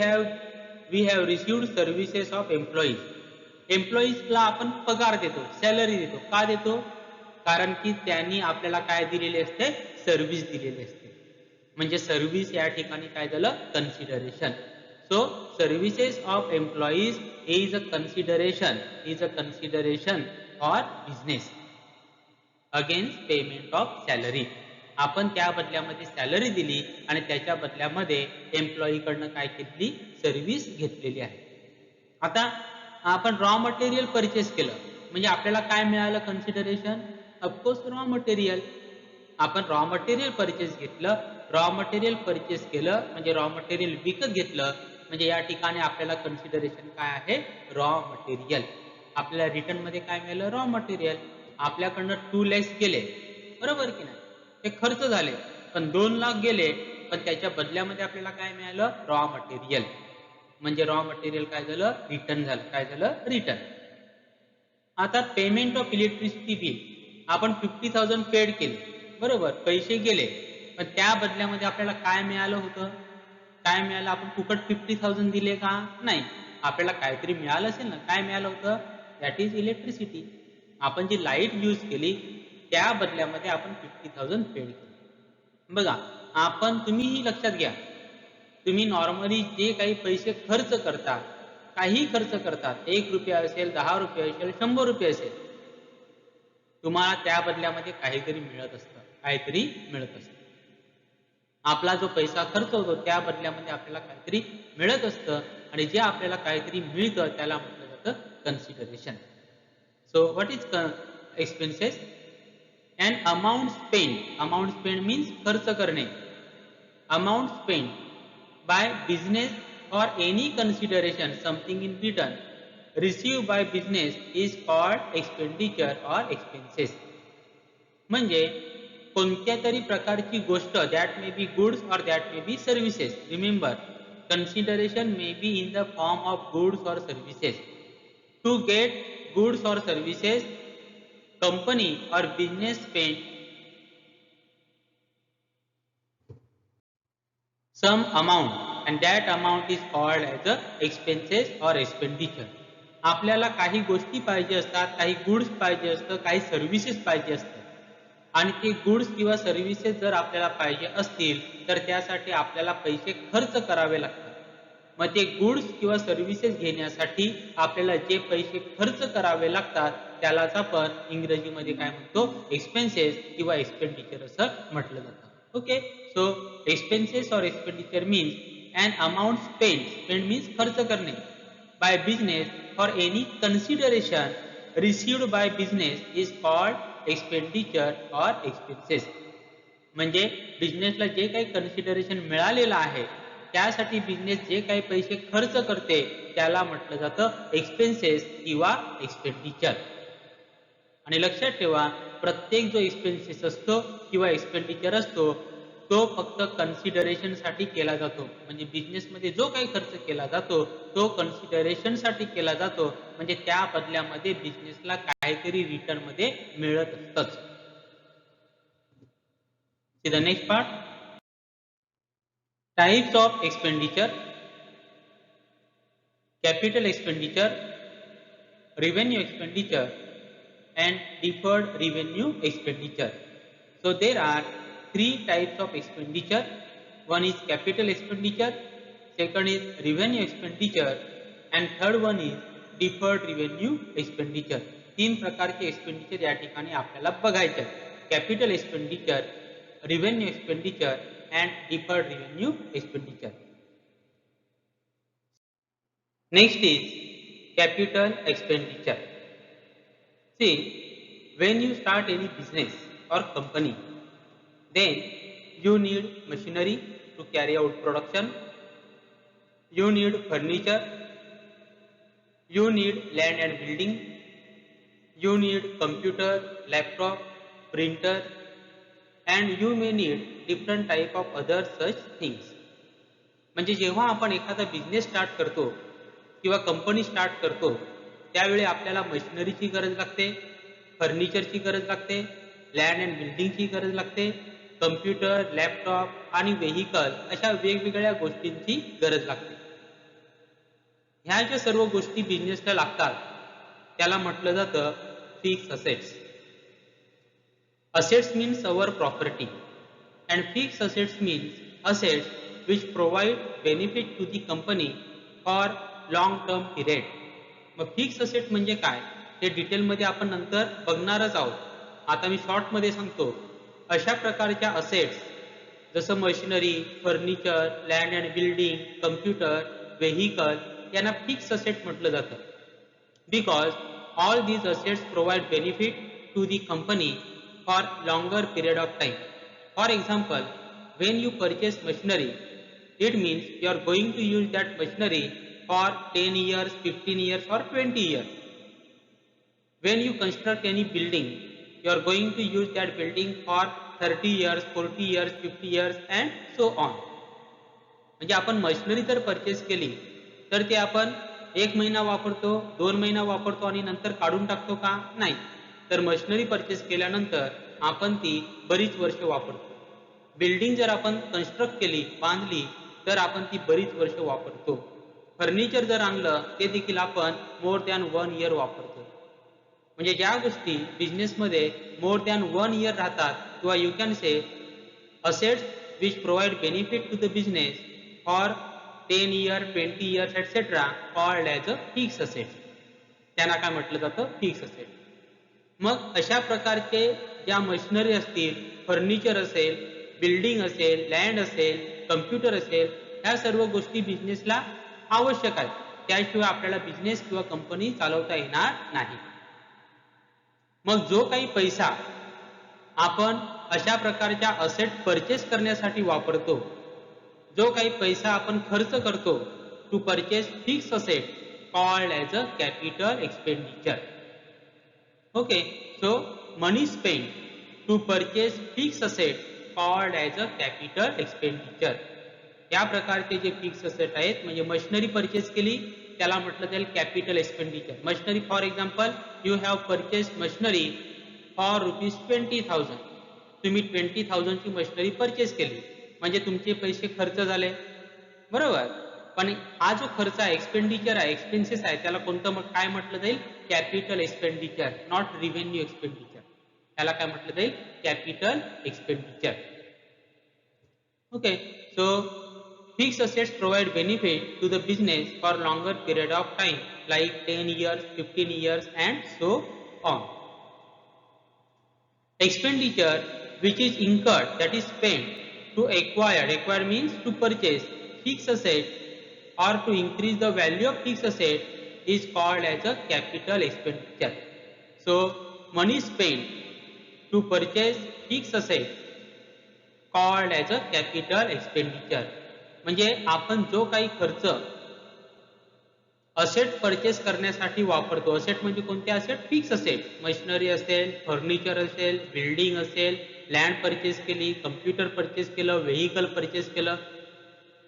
have received services of employees. एम्प्लॉईजला आपण पगार देतो, सॅलरी देतो. का देतो? कारण की त्यांनी आपल्याला काय दिलेले असते? सर्व्हिस दिलेली असते. म्हणजे सर्व्हिस या ठिकाणी काय झालं? Consideration. So services of employees is a consideration for business against payment of salary. आपण त्या बदल्यामध्ये सॅलरी दिली आणि त्याच्या बदल्यामध्ये एम्प्लॉईकडनं काय केली? सर्व्हिस घेतलेली आहे. आता आपण रॉ मटेरियल परचेस केलं म्हणजे आपल्याला काय मिळालं? कन्सिडरेशन. Of course raw material. आपण रॉ मटेरियल परचेस घेतलं, रॉ मटेरियल परचेस केलं म्हणजे रॉ मटेरियल विकत घेतलं म्हणजे या ठिकाणी आपल्याला कन्सिडरेशन काय आहे? Raw material. आपल्याला रिटर्न मध्ये काय मिळालं? Raw material. आपल्याकडनं 2 lakhs गेले, बरोबर की नाही? ते खर्च झाले, पण 2 लाख गेले, पण त्याच्या बदल्यामध्ये आपल्याला काय मिळालं? Raw material. म्हणजे रॉ मटेरियल काय झालं? रिटर्न झालं. काय झालं? रिटर्न. आता पेमेंट ऑफ इलेक्ट्रिसिटी बिल आपण 50,000 पेड केले, बरोबर, पैसे गेले, पण त्या बदल्यामध्ये आपल्याला काय मिळालं होतं? काय मिळालं? आपण फुकट 50,000 दिले का? नाही. आपल्याला काहीतरी मिळालं असेल ना. काय मिळालं होतं? That is electricity. आपण जी लाईट यूज केली त्या बदल्यामध्ये आपण 50,000 पेड केले. बघा, तुम्हीही लक्षात घ्या, तुम्ही नॉर्मली जे काही पैसे खर्च करता, काही खर्च करतात, 1 रुपया असेल, 10 रुपये असेल, 100 रुपये असेल, तुम्हाला त्या बदल्यामध्ये काहीतरी मिळत असतं. आपला जो पैसा खर्च होतो त्या बदल्यामध्ये आपल्याला काहीतरी मिळत असतं, आणि जे आपल्याला काहीतरी मिळतं त्याला म्हटलं जातं consideration. So what is expenses? And amount spend means खर्च करणे. Amount spend by business for any consideration something in return receive by business is called expenditure or expenses. म्हणजे कोणत्या तरी प्रकारची गोष्ट, that may be goods or that may be services. Remember, consideration may be in the form of goods or services. To get goods or services, company or business spend some amount and that amount is called as a expenses or expenditure. आपल्याला काही गोष्टी पाहिजे असतात, काही goods पाहिजे असतं, काही services पाहिजे असतात, आणि ते गुड्स किंवा सर्व्हिसेस जर आपल्याला पाहिजे असतील तर त्यासाठी आपल्याला पैसे खर्च करावे लागतात. मग ते गुड्स किंवा सर्व्हिसेस घेण्यासाठी आपल्याला जे पैसे खर्च करावे लागतात त्यालाच आपण इंग्रजीमध्ये काय म्हणतो, एक्सपेन्सेस किंवा एक्सपेंडिचर असं म्हटलं जातं. ओके, सो एक्सपेन्सेस और expenditure means an amount spend means खर्च करणे by business for any consideration received by business is called expenditure और एक्सपेन्सेस. म्हणजे बिझनेसला जे काही कन्सिडरेशन मिळालेलं आहे त्यासाठी बिझनेस जे काही पैसे खर्च करते त्याला म्हटलं जातं एक्सपेन्सेस किंवा एक्सपेंडिचर. आणि लक्षात ठेवा, प्रत्येक जो एक्सपेन्सेस असतो किंवा एक्सपेंडिचर असतो तो फक्त कन्सिडरेशन साठी केला जातो. म्हणजे बिझनेसमध्ये जो काही खर्च केला जातो तो कन्सिडरेशन साठी केला जातो, म्हणजे त्या बदल्यामध्ये बिझनेसला काहीतरी रिटर्न मध्ये मिळत असतंच. See the next part. Types of expenditure: capital expenditure, revenue expenditure, and deferred revenue expenditure. So there are three types of expenditure. One is capital expenditure, second is revenue expenditure, and third one is deferred revenue expenditure. तीन प्रकारचे expenditure या ठिकाणी आपल्याला बघायचे आहेत: capital expenditure, revenue expenditure, and deferred revenue expenditure. Next is capital expenditure. See, when you start any business or company, then you need machinery to carry out production, you need furniture, you need land and building, you need computer, laptop, printer, and you may need different type of other such things. म्हणजे जेव्हा आपण एखादा business start करतो किंवा company start करतो त्यावेळी आपल्याला मशिनरीची गरज लागते, फर्निचरची गरज लागते, लँड अँड बिल्डिंगची गरज लागते, कम्प्युटर, लॅपटॉप आणि व्हेकल अशा वेगवेगळ्या गोष्टींची गरज लागते. ह्या ज्या सर्व गोष्टी बिझनेसला लागतात त्याला म्हटलं जातं fix assets. Assets means our property, and fixed assets means assets which provide benefit to the company for long term period. मग फिक्स असेट म्हणजे काय ते डिटेलमध्ये आपण नंतर बघणारच आहोत. आता मी शॉर्टमध्ये सांगतो. अशा प्रकारच्या असेट्स जसं machinery, furniture, land and building, computer, vehicle यांना फिक्स असेट म्हटलं जातं. Because all these assets provide benefit to the company for longer period of time. For example, when you purchase machinery, it means you are going to use that machinery for 10 years, 15 years or 20 years. When you construct any building, you are going to use that building for 30 years, 40 years, 50 years and so on. म्हणजे आपण machinery जर purchase केली तर ते आपण 1 महिना वापरतो, 2 महिना वापरतो आणि नंतर काढून टाकतो का? नाही. तर मशिनरी परचेस केल्यानंतर आपण ती बरीच वर्ष वापरतो. बिल्डिंग जर आपण कन्स्ट्रक्ट केली, बांधली तर आपण ती बरीच वर्ष वापरतो. फर्निचर जर आणलं ते देखील आपण मोर दॅन 1 इयर वापरतो. म्हणजे ज्या गोष्टी बिझनेसमध्ये मोर दॅन 1 इयर राहतात, किंवा you can say assets which provide benefit to the business for 10 year 20 years etc called as a fixed asset. त्यांना काय म्हटलं जातं? Fix asset. मग अशा प्रकारचे ज्या मशिनरी असतील, फर्निचर असेल, बिल्डिंग असेल, लँड असेल, कम्प्युटर असेल, ह्या सर्व गोष्टी बिझनेसला आवश्यक आहेत. त्याशिवाय आपल्याला बिझनेस किंवा कंपनी चालवता येणार नाही. मग जो काही पैसा आपण अशा प्रकारच्या असेट परचेस करण्यासाठी वापरतो, जो काही पैसा आपण खर्च करतो to purchase fix asset called as a capital expenditure. Okay, so money spend to purchase fix asset called as a capital expenditure. या प्रकारचे जे फिक्स असेट आहेत, म्हणजे मशिनरी परचेस केली त्याला म्हटलं जाईल capital expenditure. Machinery for example, you have purchase machinery for ₹20,000. तुम्ही 20,000 ची मशिनरी परचेस केली, म्हणजे तुमचे पैसे खर्च झाले, बरोबर. पण हा जो खर्च आहे, एक्सपेंडिचर आहे, एक्सपेन्सेस आहे, त्याला कोणतं मग काय म्हटलं जाईल? Capital expenditure, not revenue expenditure. त्याला काय म्हटलं जाईल? Capital expenditure. Okay, so fixed assets provide benefit to the business for longer period of time like 10 years, 15 years and so on. Expenditure which is incurred, that is spent to acquire means to purchase fixed asset or to increase the value of fixed asset is called as a capital expenditure. So money spent to purchase fixed asset called as a capital expenditure. म्हणजे आपण जो काही खर्च asset purchase करण्यासाठी वापरतो, asset म्हणजे कोणते asset? Fix asset. Machinery असेल, फर्निचर असेल, बिल्डिंग असेल, लँड परचेस केली, कम्प्युटर परचेस केलं, व्हेकल परचेस केलं,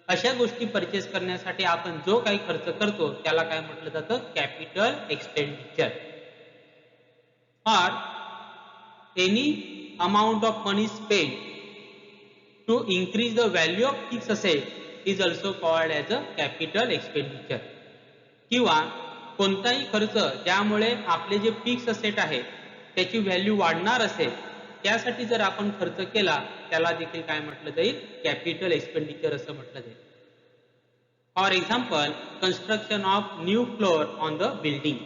अशा गोष्टी परचेस करण्यासाठी आपण जो काही खर्च करतो त्याला काय म्हटलं जातं? Capital expenditure. Or any amount of money spend to increase the value of fixed asset is also called as a capital expenditure. किंवा कोणताही खर्च ज्यामुळे आपले जे फिक्स असेट आहे त्याची व्हॅल्यू वाढणार असेल, त्यासाठी जर आपण खर्च केला त्याला देखील काय म्हटलं जाईल? कॅपिटल एक्सपेंडिचर असं म्हटलं जाईल. For example, construction of new floor on the building.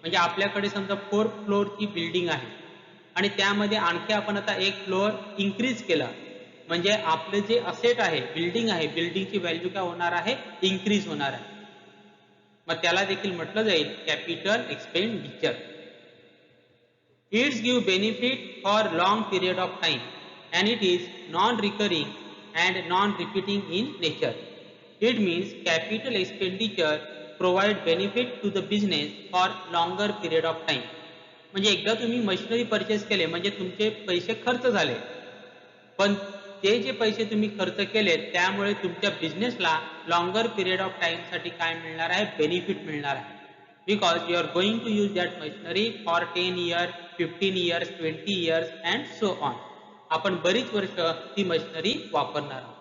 म्हणजे आपल्याकडे समजा 4 फ्लोअरची बिल्डिंग आहे आणि त्यामध्ये आणखी आपण आता एक फ्लोअर इन्क्रीज केला, म्हणजे आपले जे असेट आहे, बिल्डिंग आहे, बिल्डिंगची व्हॅल्यू काय होणार आहे? इन्क्रीज होणार आहे. मग त्याला देखील म्हटलं जाईल capital expenditure. It's give benefit for long period of time and it is non recurring and non repeating in nature. It means capital expenditure provide benefit to the business for longer period of time. म्हणजे एकदा तुम्ही machinery purchase केले म्हणजे तुमचे पैसे खर्च झाले, पण ते जे पैसे तुम्ही खर्च केले त्यामुळे तुमच्या बिझनेसला लॉंगर पिरियड ऑफ टाइमसाठी काय मिळणार आहे? बेनिफिट मिळणार आहे. Because you are going to use that machinery for 10 year, 15 years, 20 years and so on. आपण बरीच वर्ष ती मशिनरी वापरणार आहोत.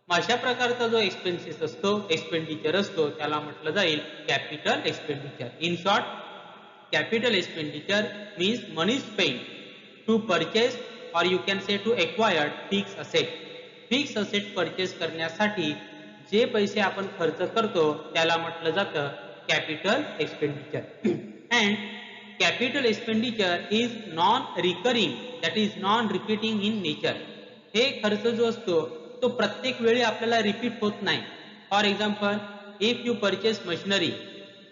मग अशा प्रकारचा जो एक्सपेन्सेस असतो, एक्सपेंडिचर असतो, त्याला म्हटलं जाईल capital expenditure. In short, capital expenditure means money spend to purchase or you can say to acquired fix asset. Fix asset purchase करण्यासाठी जे पैसे आपण खर्च करतो त्याला म्हटलं जातं capital expenditure. And capital expenditure is non recurring, that is non repeating in nature. हे खर्च जो असतो तो प्रत्येक वेळी आपल्याला रिपीट होत नाही. For example, if you purchase machinery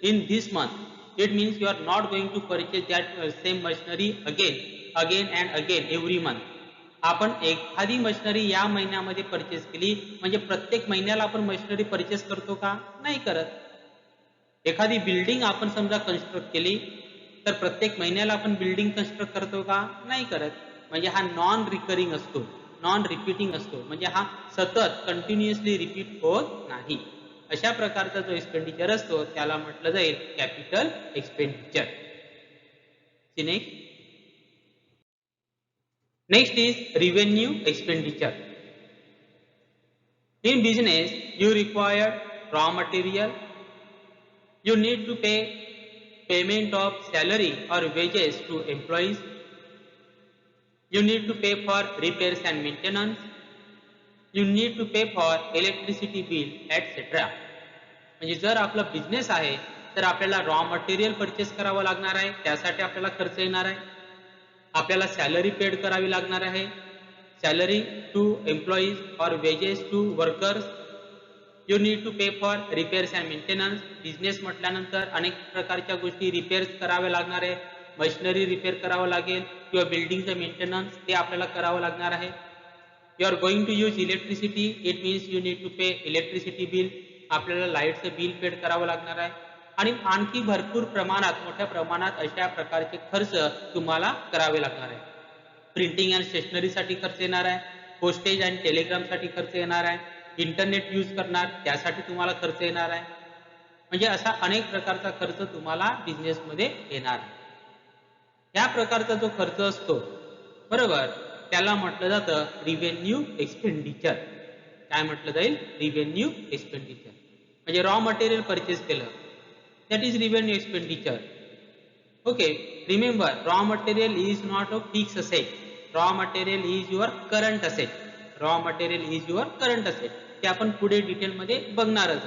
in this month, it means you are not going to purchase that same machinery again and again every month. आपण एखादी मशिनरी या महिन्यामध्ये परचेस केली म्हणजे प्रत्येक महिन्याला आपण मशिनरी परचेस करतो का? नाही करत. एखादी बिल्डिंग आपण समजा कन्स्ट्रक्ट केली तर प्रत्येक महिन्याला आपण बिल्डिंग कन्स्ट्रक्ट करतो का? नाही करत. म्हणजे हा नॉन रिकरिंग असतो, नॉन रिपीटिंग असतो, म्हणजे हा सतत कंटिन्युअसली रिपीट होत नाही. अशा प्रकारचा जो एक्सपेंडिचर असतो त्याला म्हटलं जाईल capital expenditure. Next is revenue expenditure. In business you require raw material, you need to pay payment of salary or wages to employees. You need to pay for repairs and maintenance. You need to pay for electricity bill, etc. म्हणजे जर आपला business आहे तर आपल्याला raw material purchase करावं लागणार आहे, त्यासाठी आपल्याला खर्च येणार आहे. आपल्याला सॅलरी पेड करावी लागणार आहे, सॅलरी टू एम्प्लॉईज और wages to workers. You need to pay for repairs and maintenance. Business म्हटल्यानंतर अनेक प्रकारच्या गोष्टी रिपेअर्स कराव्या लागणार आहे. मशिनरी रिपेअर करावं लागेल किंवा बिल्डिंगचं मेंटेनन्स ते आपल्याला करावं लागणार आहे. You are going to use electricity. It means you need to pay electricity bill. आपल्याला लाईटचं बिल पेड करावं लागणार आहे. आणि आणखी भरपूर प्रमाणात, मोठ्या प्रमाणात अशा प्रकारचे खर्च तुम्हाला करावे लागणार आहे. प्रिंटिंग अँड स्टेशनरीसाठी खर्च येणार आहे, पोस्टेज आणि टेलिग्रामसाठी खर्च येणार आहे, इंटरनेट यूज करणार त्यासाठी तुम्हाला खर्च येणार आहे. म्हणजे असा अनेक प्रकारचा खर्च तुम्हाला बिझनेसमध्ये येणार आहे. या प्रकारचा जो खर्च असतो बरोबर, त्याला म्हटलं जातं रिव्हेन्यू एक्सपेंडिचर. काय म्हटलं जाईल? Revenue expenditure. म्हणजे रॉ मटेरियल परचेस केलं, that is revenue expenditure. Okay, remember raw material is not a fix asset. Raw material is your current asset. Raw material is your current asset. ते आपण पुढे डिटेलमध्ये बघणारच.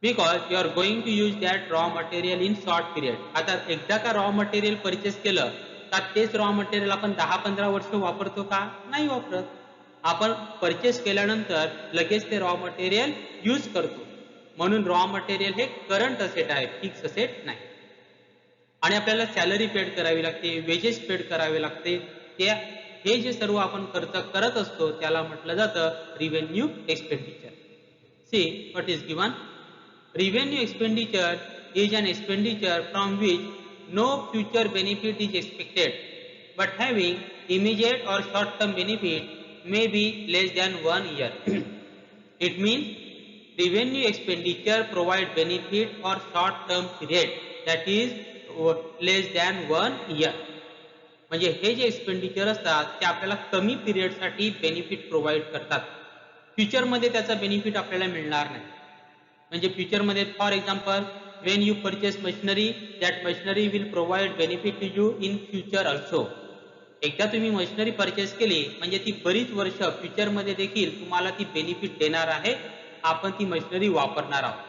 Because you are going to use that raw material in short period. आता एकदा का raw material purchase केलं का तेच रॉ मटेरियल आपण 10-15 वर्ष वापरतो का? नाही वापरत. आपण परचेस केल्यानंतर लगेच ते रॉ मटेरियल यूज करतो. म्हणून रॉ मटेरियल हे करंट असेट आहे, फिक्स असेट नाही. आणि आपल्याला सॅलरी पेड करावी लागते, वेजेस पेड करावे लागते. त्या हे जे सर्व आपण खर्च करत असतो त्याला म्हटलं जातं revenue expenditure. See what is given. Revenue expenditure is an expenditure from which no future benefit is expected, but having immediate or short-term benefit may be less than 1 year. It means revenue expenditure provide benefit for short-term period, that is less than 1 year. म्हणजे हे जे expenditure असतात ते आपल्याला कमी पिरियडसाठी benefit provide करतात. फ्युचरमध्ये त्याचा बेनिफिट आपल्याला मिळणार नाही. म्हणजे फ्युचरमध्ये for example when you purchase machinery, that machinery will provide benefit to you in future also. एकदा तुम्ही मशिनरी परचेस केली म्हणजे ती बरीच वर्ष फ्युचरमध्ये देखील तुम्हाला ती बेनिफिट देणार आहे. आपण ती मशिनरी वापरणार आहोत.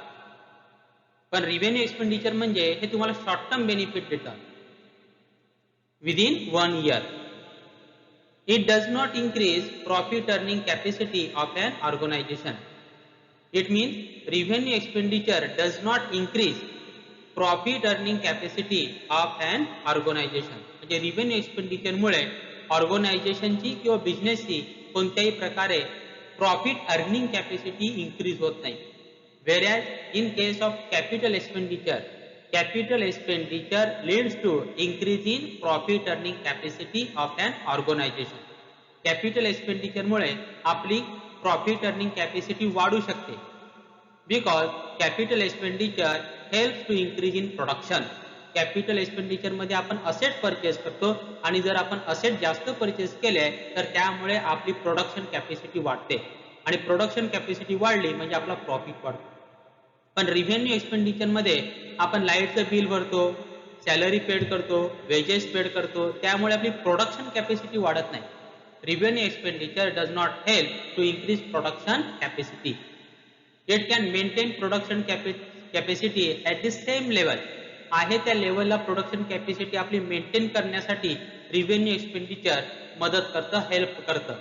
पण रिव्हेन्यू एक्सपेंडिचर म्हणजे हे तुम्हाला शॉर्ट टर्म बेनिफिट देतात within 1 year. It does not increase profit earning capacity of an organization. It means revenue expenditure does not increase profit earning capacity of an organization. म्हणजे revenue expenditure मुळे ऑर्गनायझेशनची किंवा बिझनेसची कोणत्याही प्रकारे प्रॉफिट अर्निंग कॅपॅसिटी इन्क्रीज होत नाही. Whereas in case of capital expenditure leads to increase in profit earning capacity of an organization. Capital expenditure मुळे आपली प्रॉफिट अर्निंग कॅपॅसिटी वाढू शकते. Because capital expenditure helps to increase in production. Capital expenditure मध्ये आपण asset purchase करतो आणि जर आपण असेट जास्त परचेस केले तर त्यामुळे आपली प्रोडक्शन कॅपॅसिटी वाढते आणि प्रोडक्शन कॅपॅसिटी वाढली म्हणजे आपला प्रॉफिट वाढतो. पण रिव्हेन्यू एक्सपेंडिचर मध्ये आपण लाईटचं बिल भरतो, सॅलरी पेड करतो, वेजेस पेड करतो, त्यामुळे आपली प्रोडक्शन कॅपॅसिटी वाढत नाही. Revenue expenditure does not help to increase production capacity. It can maintain production capacity at the same level. आहे त्या लेवलला प्रोडक्शन कॅपॅसिटी आपली मेंटेन करण्यासाठी रिव्हेन्यू एक्सपेंडिचर मदत करतं, हेल्प करतं.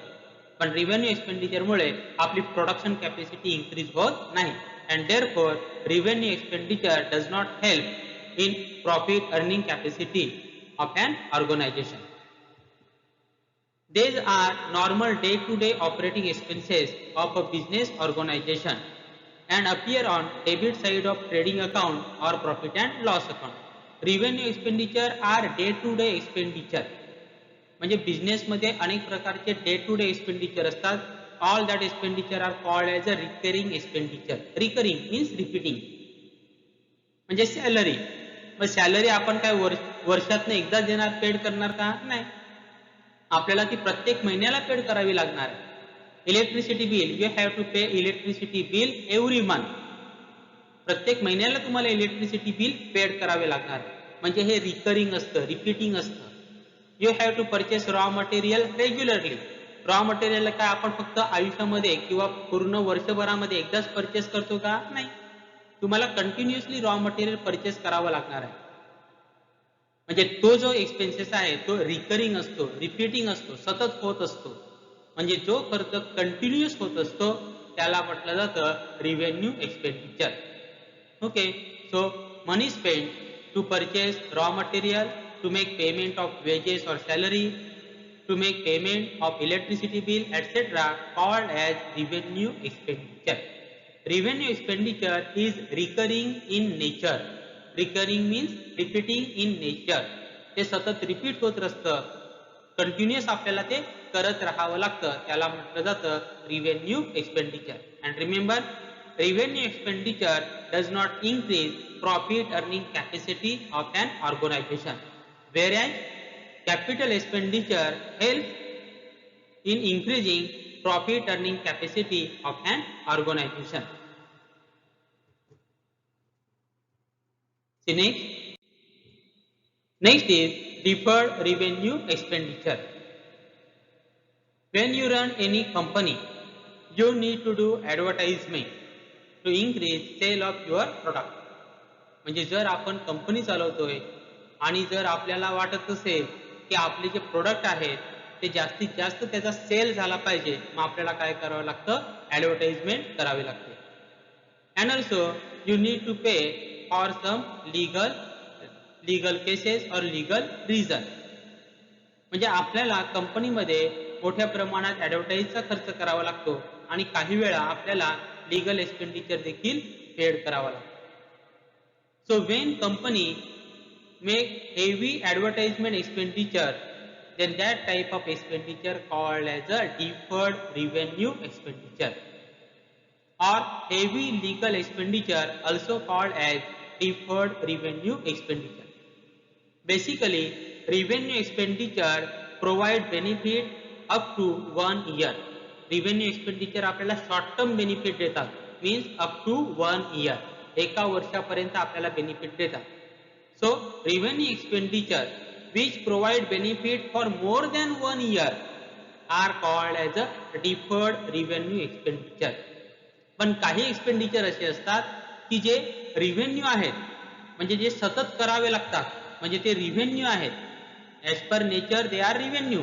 पण रिव्हेन्यू एक्सपेंडिचर मुळे आपली प्रोडक्शन कॅपॅसिटी इन्क्रीज होत नाही. And therefore revenue expenditure does not help in profit earning capacity of an organization. These are normal day-to-day operating expenses of a business organization and appear on debit side of trading account or profit and loss account. Revenue expenditure are day-to-day expenditure. म्हणजे business मध्ये अनेक प्रकारचे day to day expenditure असतात. All that expenditure are called as a recurring expenditure. Recurring means repeating. म्हणजे salary. मग salary आपण काय वर्षातनं एकदा देणार, पेड करणार का? नाही, आपल्याला ती प्रत्येक महिन्याला पेड करावी लागणार आहे. Electricity bill, you have to pay electricity bill every month. प्रत्येक महिन्याला तुम्हाला इलेक्ट्रिसिटी बिल पेड करावे लागणार आहे. म्हणजे हे रिकरिंग असतं, रिपीटिंग असतं. You have to purchase raw material regularly. Raw material काय आपण फक्त आयुष्यामध्ये किंवा पूर्ण वर्षभरामध्ये एकदाच परचेस करतो का? नाही. तुम्हाला कंटिन्युअसली रॉ मटेरियल परचेस करावं लागणार आहे. म्हणजे तो जो एक्सपेन्सेस आहे तो रिकरिंग असतो, रिपीटिंग असतो, सतत होत असतो. म्हणजे जो खर्च कंटिन्युअस होत असतो त्याला म्हटलं जातं revenue expenditure. Okay, so money spend to purchase raw material, to make payment of wages और salary, to make payment of electricity bill, etc., called as revenue expenditure. Revenue expenditure is recurring in nature. Recurring means repeating in nature. ते सतत repeat होत असतं, continuous आपल्याला ते करत राहावं लागतं, त्याला म्हटलं जातं revenue expenditure. And remember, revenue expenditure does not increase profit earning capacity of an organization, whereas capital expenditure helps in increasing profit earning capacity of an organization. See next is deferred revenue expenditure. When you run any company, you need to do advertisement to increase sale of your product. म्हणजे जर आपण company चालवतोय आणि जर आपल्याला वाटत असेल की आपले जे प्रोडक्ट आहेत ते जास्तीत जास्त त्याचा सेल झाला पाहिजे, मग आपल्याला काय करावं लागतं? ॲडव्हर्टाइजमेंट करावी लागते. And also you need to pay for some legal cases और लीगल रिझन. म्हणजे आपल्याला कंपनीमध्ये मोठ्या प्रमाणात ॲडव्हर्टाईजचा खर्च करावा लागतो आणि काही वेळा आपल्याला लीगल एक्सपेंडिचर देखील पेड करावा लागतो. So when company make heavy advertisement expenditure, then that type of expenditure called as a deferred revenue expenditure, or heavy legal expenditure also called as deferred revenue expenditure. Basically, revenue expenditure provide benefit up to 1 year. Revenue expenditure आपल्याला short term benefit देतात, means up to 1 year. एका वर्षापर्यंत आपल्याला benefit देतात. So revenue expenditure which provide benefit for more than 1 year are called as a deferred revenue expenditure. पण काही expenditure असे असतात की जे रिव्हेन्यू आहेत, म्हणजे जे सतत करावे लागतात, म्हणजे ते रिव्हेन्यू आहेत. As per nature they are revenue,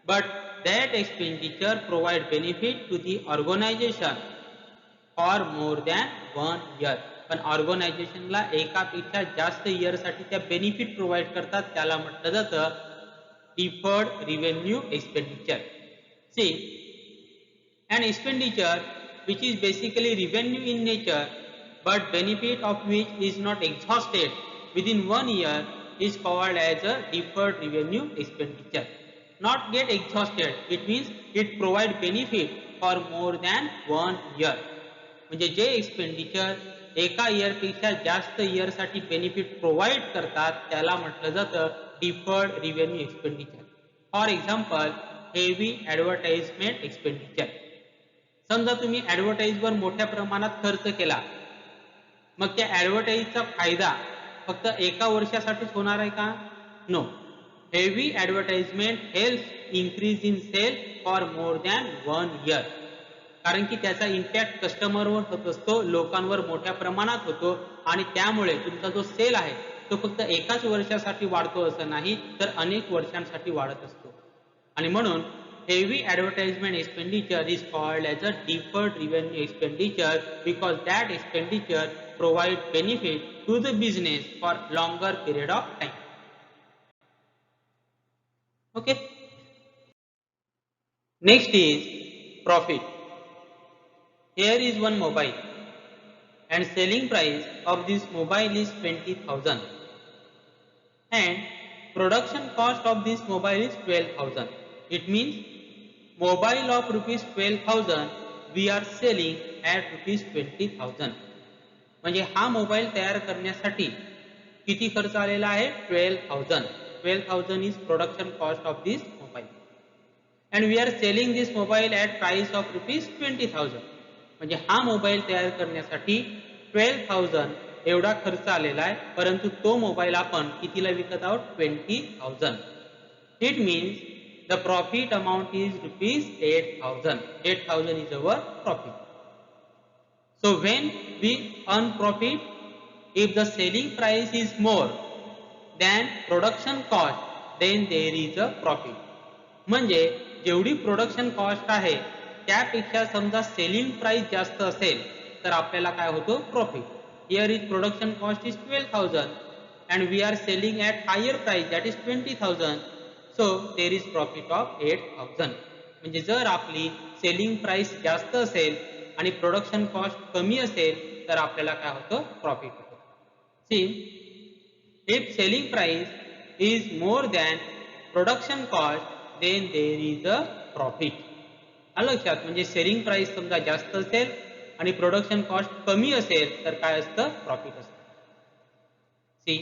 but that expenditure provide benefit to the organization for more than 1 year. पण ऑर्गनायझेशनला एकापेक्षा जास्त इयरसाठी त्या बेनिफिट प्रोव्हाइड करतात, त्याला म्हटलं जातं deferred revenue expenditure. See, an expenditure which is basically revenue in nature but benefit of which is not exhausted within 1 year is called as a deferred revenue expenditure. Not get exhausted, it means it provide benefit for more than 1 year. म्हणजे जे expenditure एका इयरपेक्षा जास्त इयरसाठी benefit provide करतात त्याला म्हटलं जातं deferred revenue expenditure. For example, heavy advertisement expenditure. समजा तुम्ही ॲडव्हर्टाईजवर मोठ्या प्रमाणात खर्च केला, मग त्या ॲडव्हर्टाईजचा फायदा फक्त एका वर्षासाठीच होणार आहे का? No. Heavy advertisement helps increase in sale for more than 1 year. कारण की त्याचा इम्पॅक्ट कस्टमरवर होत असतो, लोकांवर मोठ्या प्रमाणात होतो आणि त्यामुळे तुमचा जो सेल आहे तो फक्त एकाच वर्षासाठी वाढतो असं नाही, तर अनेक वर्षांसाठी वाढत असतो. आणि म्हणून heavy advertisement expenditure is called as a deferred revenue expenditure because that expenditure provide benefit to the business for longer period of time. Okay, next is profit. Here is one mobile and selling price of this mobile is 20,000 and production cost of this mobile is 12,000. It means mobile of rupees 12,000 we are selling at rupees 20,000. म्हणजे हा mobile तयार करण्यासाठी किती खर्च आलेला आहे? 12,000. 12,000 is production cost of this mobile and we are selling this mobile at price of rupees 20,000. म्हणजे हा मोबाईल तयार करण्यासाठी 12,000 एवढा खर्च आलेला आहे, परंतु तो मोबाईल आपण कितीला विकत आहोत? 20,000. It means the profit amount is ₹8,000. 8,000 is our profit. So when we earn profit, if the selling price is more than production cost, then there is a profit. म्हणजे जेवढी प्रोडक्शन कॉस्ट आहे त्यापेक्षा समजा selling price जास्त असेल तर आपल्याला काय होतो? Profit. Here is production cost is 12,000 and we are selling at higher price, that is 20,000. So there is profit of 8,000. म्हणजे जर आपली सेलिंग प्राइस जास्त असेल आणि प्रोडक्शन कॉस्ट कमी असेल तर आपल्याला काय होतं? प्रॉफिट होतं. See, if selling price is more than production cost then there is a profit. लक्षात, म्हणजे सेलिंग प्राइस समजा जास्त असेल आणि प्रोडक्शन कॉस्ट कमी असेल तर काय असतं? प्रॉफिट असतं. See,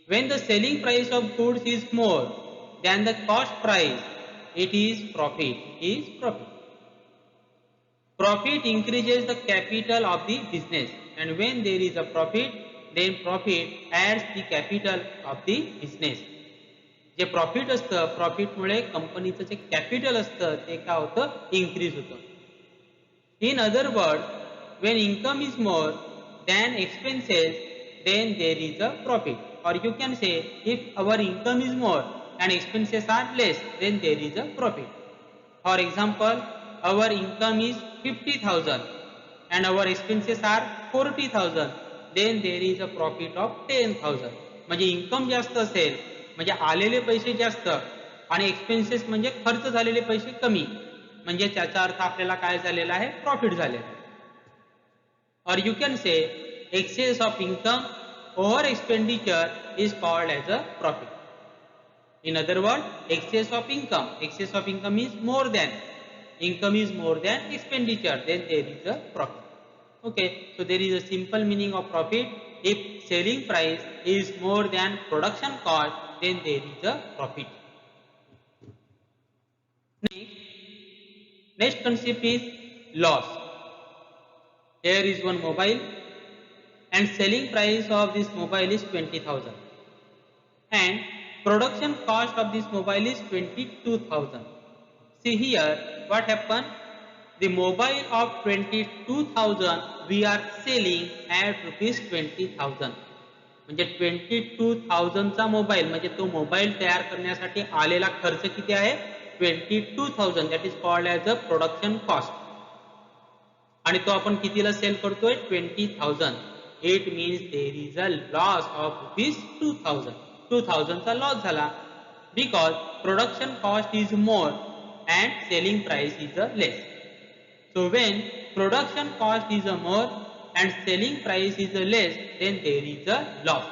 when the selling price of goods is more than the cost price, it is profit. Profit increases the capital of the business, and when there is a profit, then profit adds the capital of the business. जे profit असतं, प्रॉफिटमुळे कंपनीचं जे capital असतं ते काय होतं? Increase होतं. In other word, when income is more than expenses, then there is a profit. Or you can say if our income is more and expenses are less, then there is a profit. For example, our income is 50,000 and our expenses are 40,000, then there is a profit of 10,000. म्हणजे income जास्त असेल म्हणजे आलेले पैसे जास्त आणि expenses म्हणजे खर्च झालेले पैसे कमी, म्हणजे त्याचा अर्थ आपल्याला काय झालेला आहे? प्रॉफिट झालेला आहे. और you can say excess of income over expenditure is called as a profit. In other word, excess of income is more than expenditure, then there is a profit. Okay, so there is a simple meaning of profit. If selling price is more than production cost, then there is a profit. Next concept is loss. Here is one mobile and selling price of this mobile is 20,000 and production cost of this mobile is 22,000. See here what happened? The mobile of 22,000 we are selling at ₹20,000. म्हणजे 22,000 चा mobile, म्हणजे तो mobile तयार करण्यासाठी आलेला खर्च किती आहे? 22,000. That is called as a production cost. आणि तो आपण कितीला सेल करतोय? 20,000. It means there is a loss of ₹2,000. 2,000 चा लॉस झाला because production cost is more and selling price is a less. So when production cost is a more and selling price is a less, then there is a loss.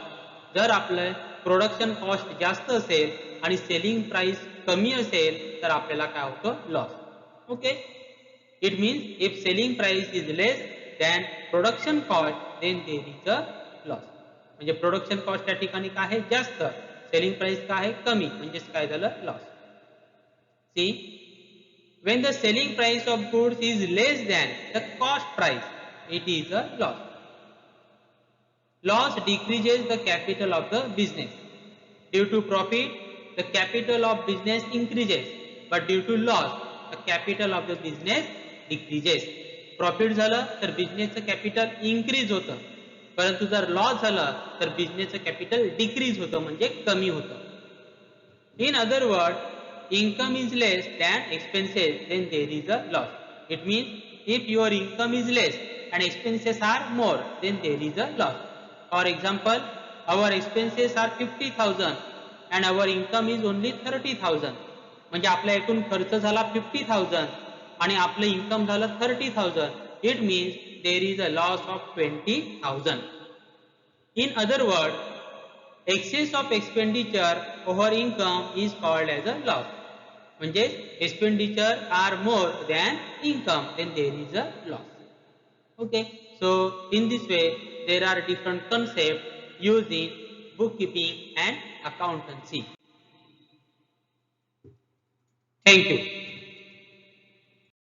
जर आपलं production cost जास्त असेल आणि selling price कमी असेल तर आपल्याला काय होतं? Loss. Okay, it means if selling price is less than production cost, then there is a loss. म्हणजे प्रोडक्शन कॉस्ट त्या ठिकाणी काय आहे? जास्त, सेलिंग प्राइस काय आहे? कमी, म्हणजेच काय झालं? Loss. See, when the selling price of goods is less than the cost price, it is a loss. Loss decreases the capital of the business. Due to profit, the capital of business increases, but due to loss, the capital of the business decreases. Profit झालं तर बिझनेसचं capital increase होतं, परंतु जर loss झालं तर बिझनेसचं capital decrease होतं, म्हणजे कमी होतं. In other word, income is less than expenses, then there is a loss. It means if your income is less and expenses are more, then there is a loss. For example, our expenses are 50,000 and our income is only 30,000. म्हणजे आपला एकूण खर्च झाला 50,000 आणि आपलं income झालं 30,000. It means there is a loss of 20,000. In other words, excess of expenditure over income is called as a loss. म्हणजे expenditure are more than income, then there is a loss. Okay, so in this way there are different concepts used in bookkeeping and accountancy. Thank you.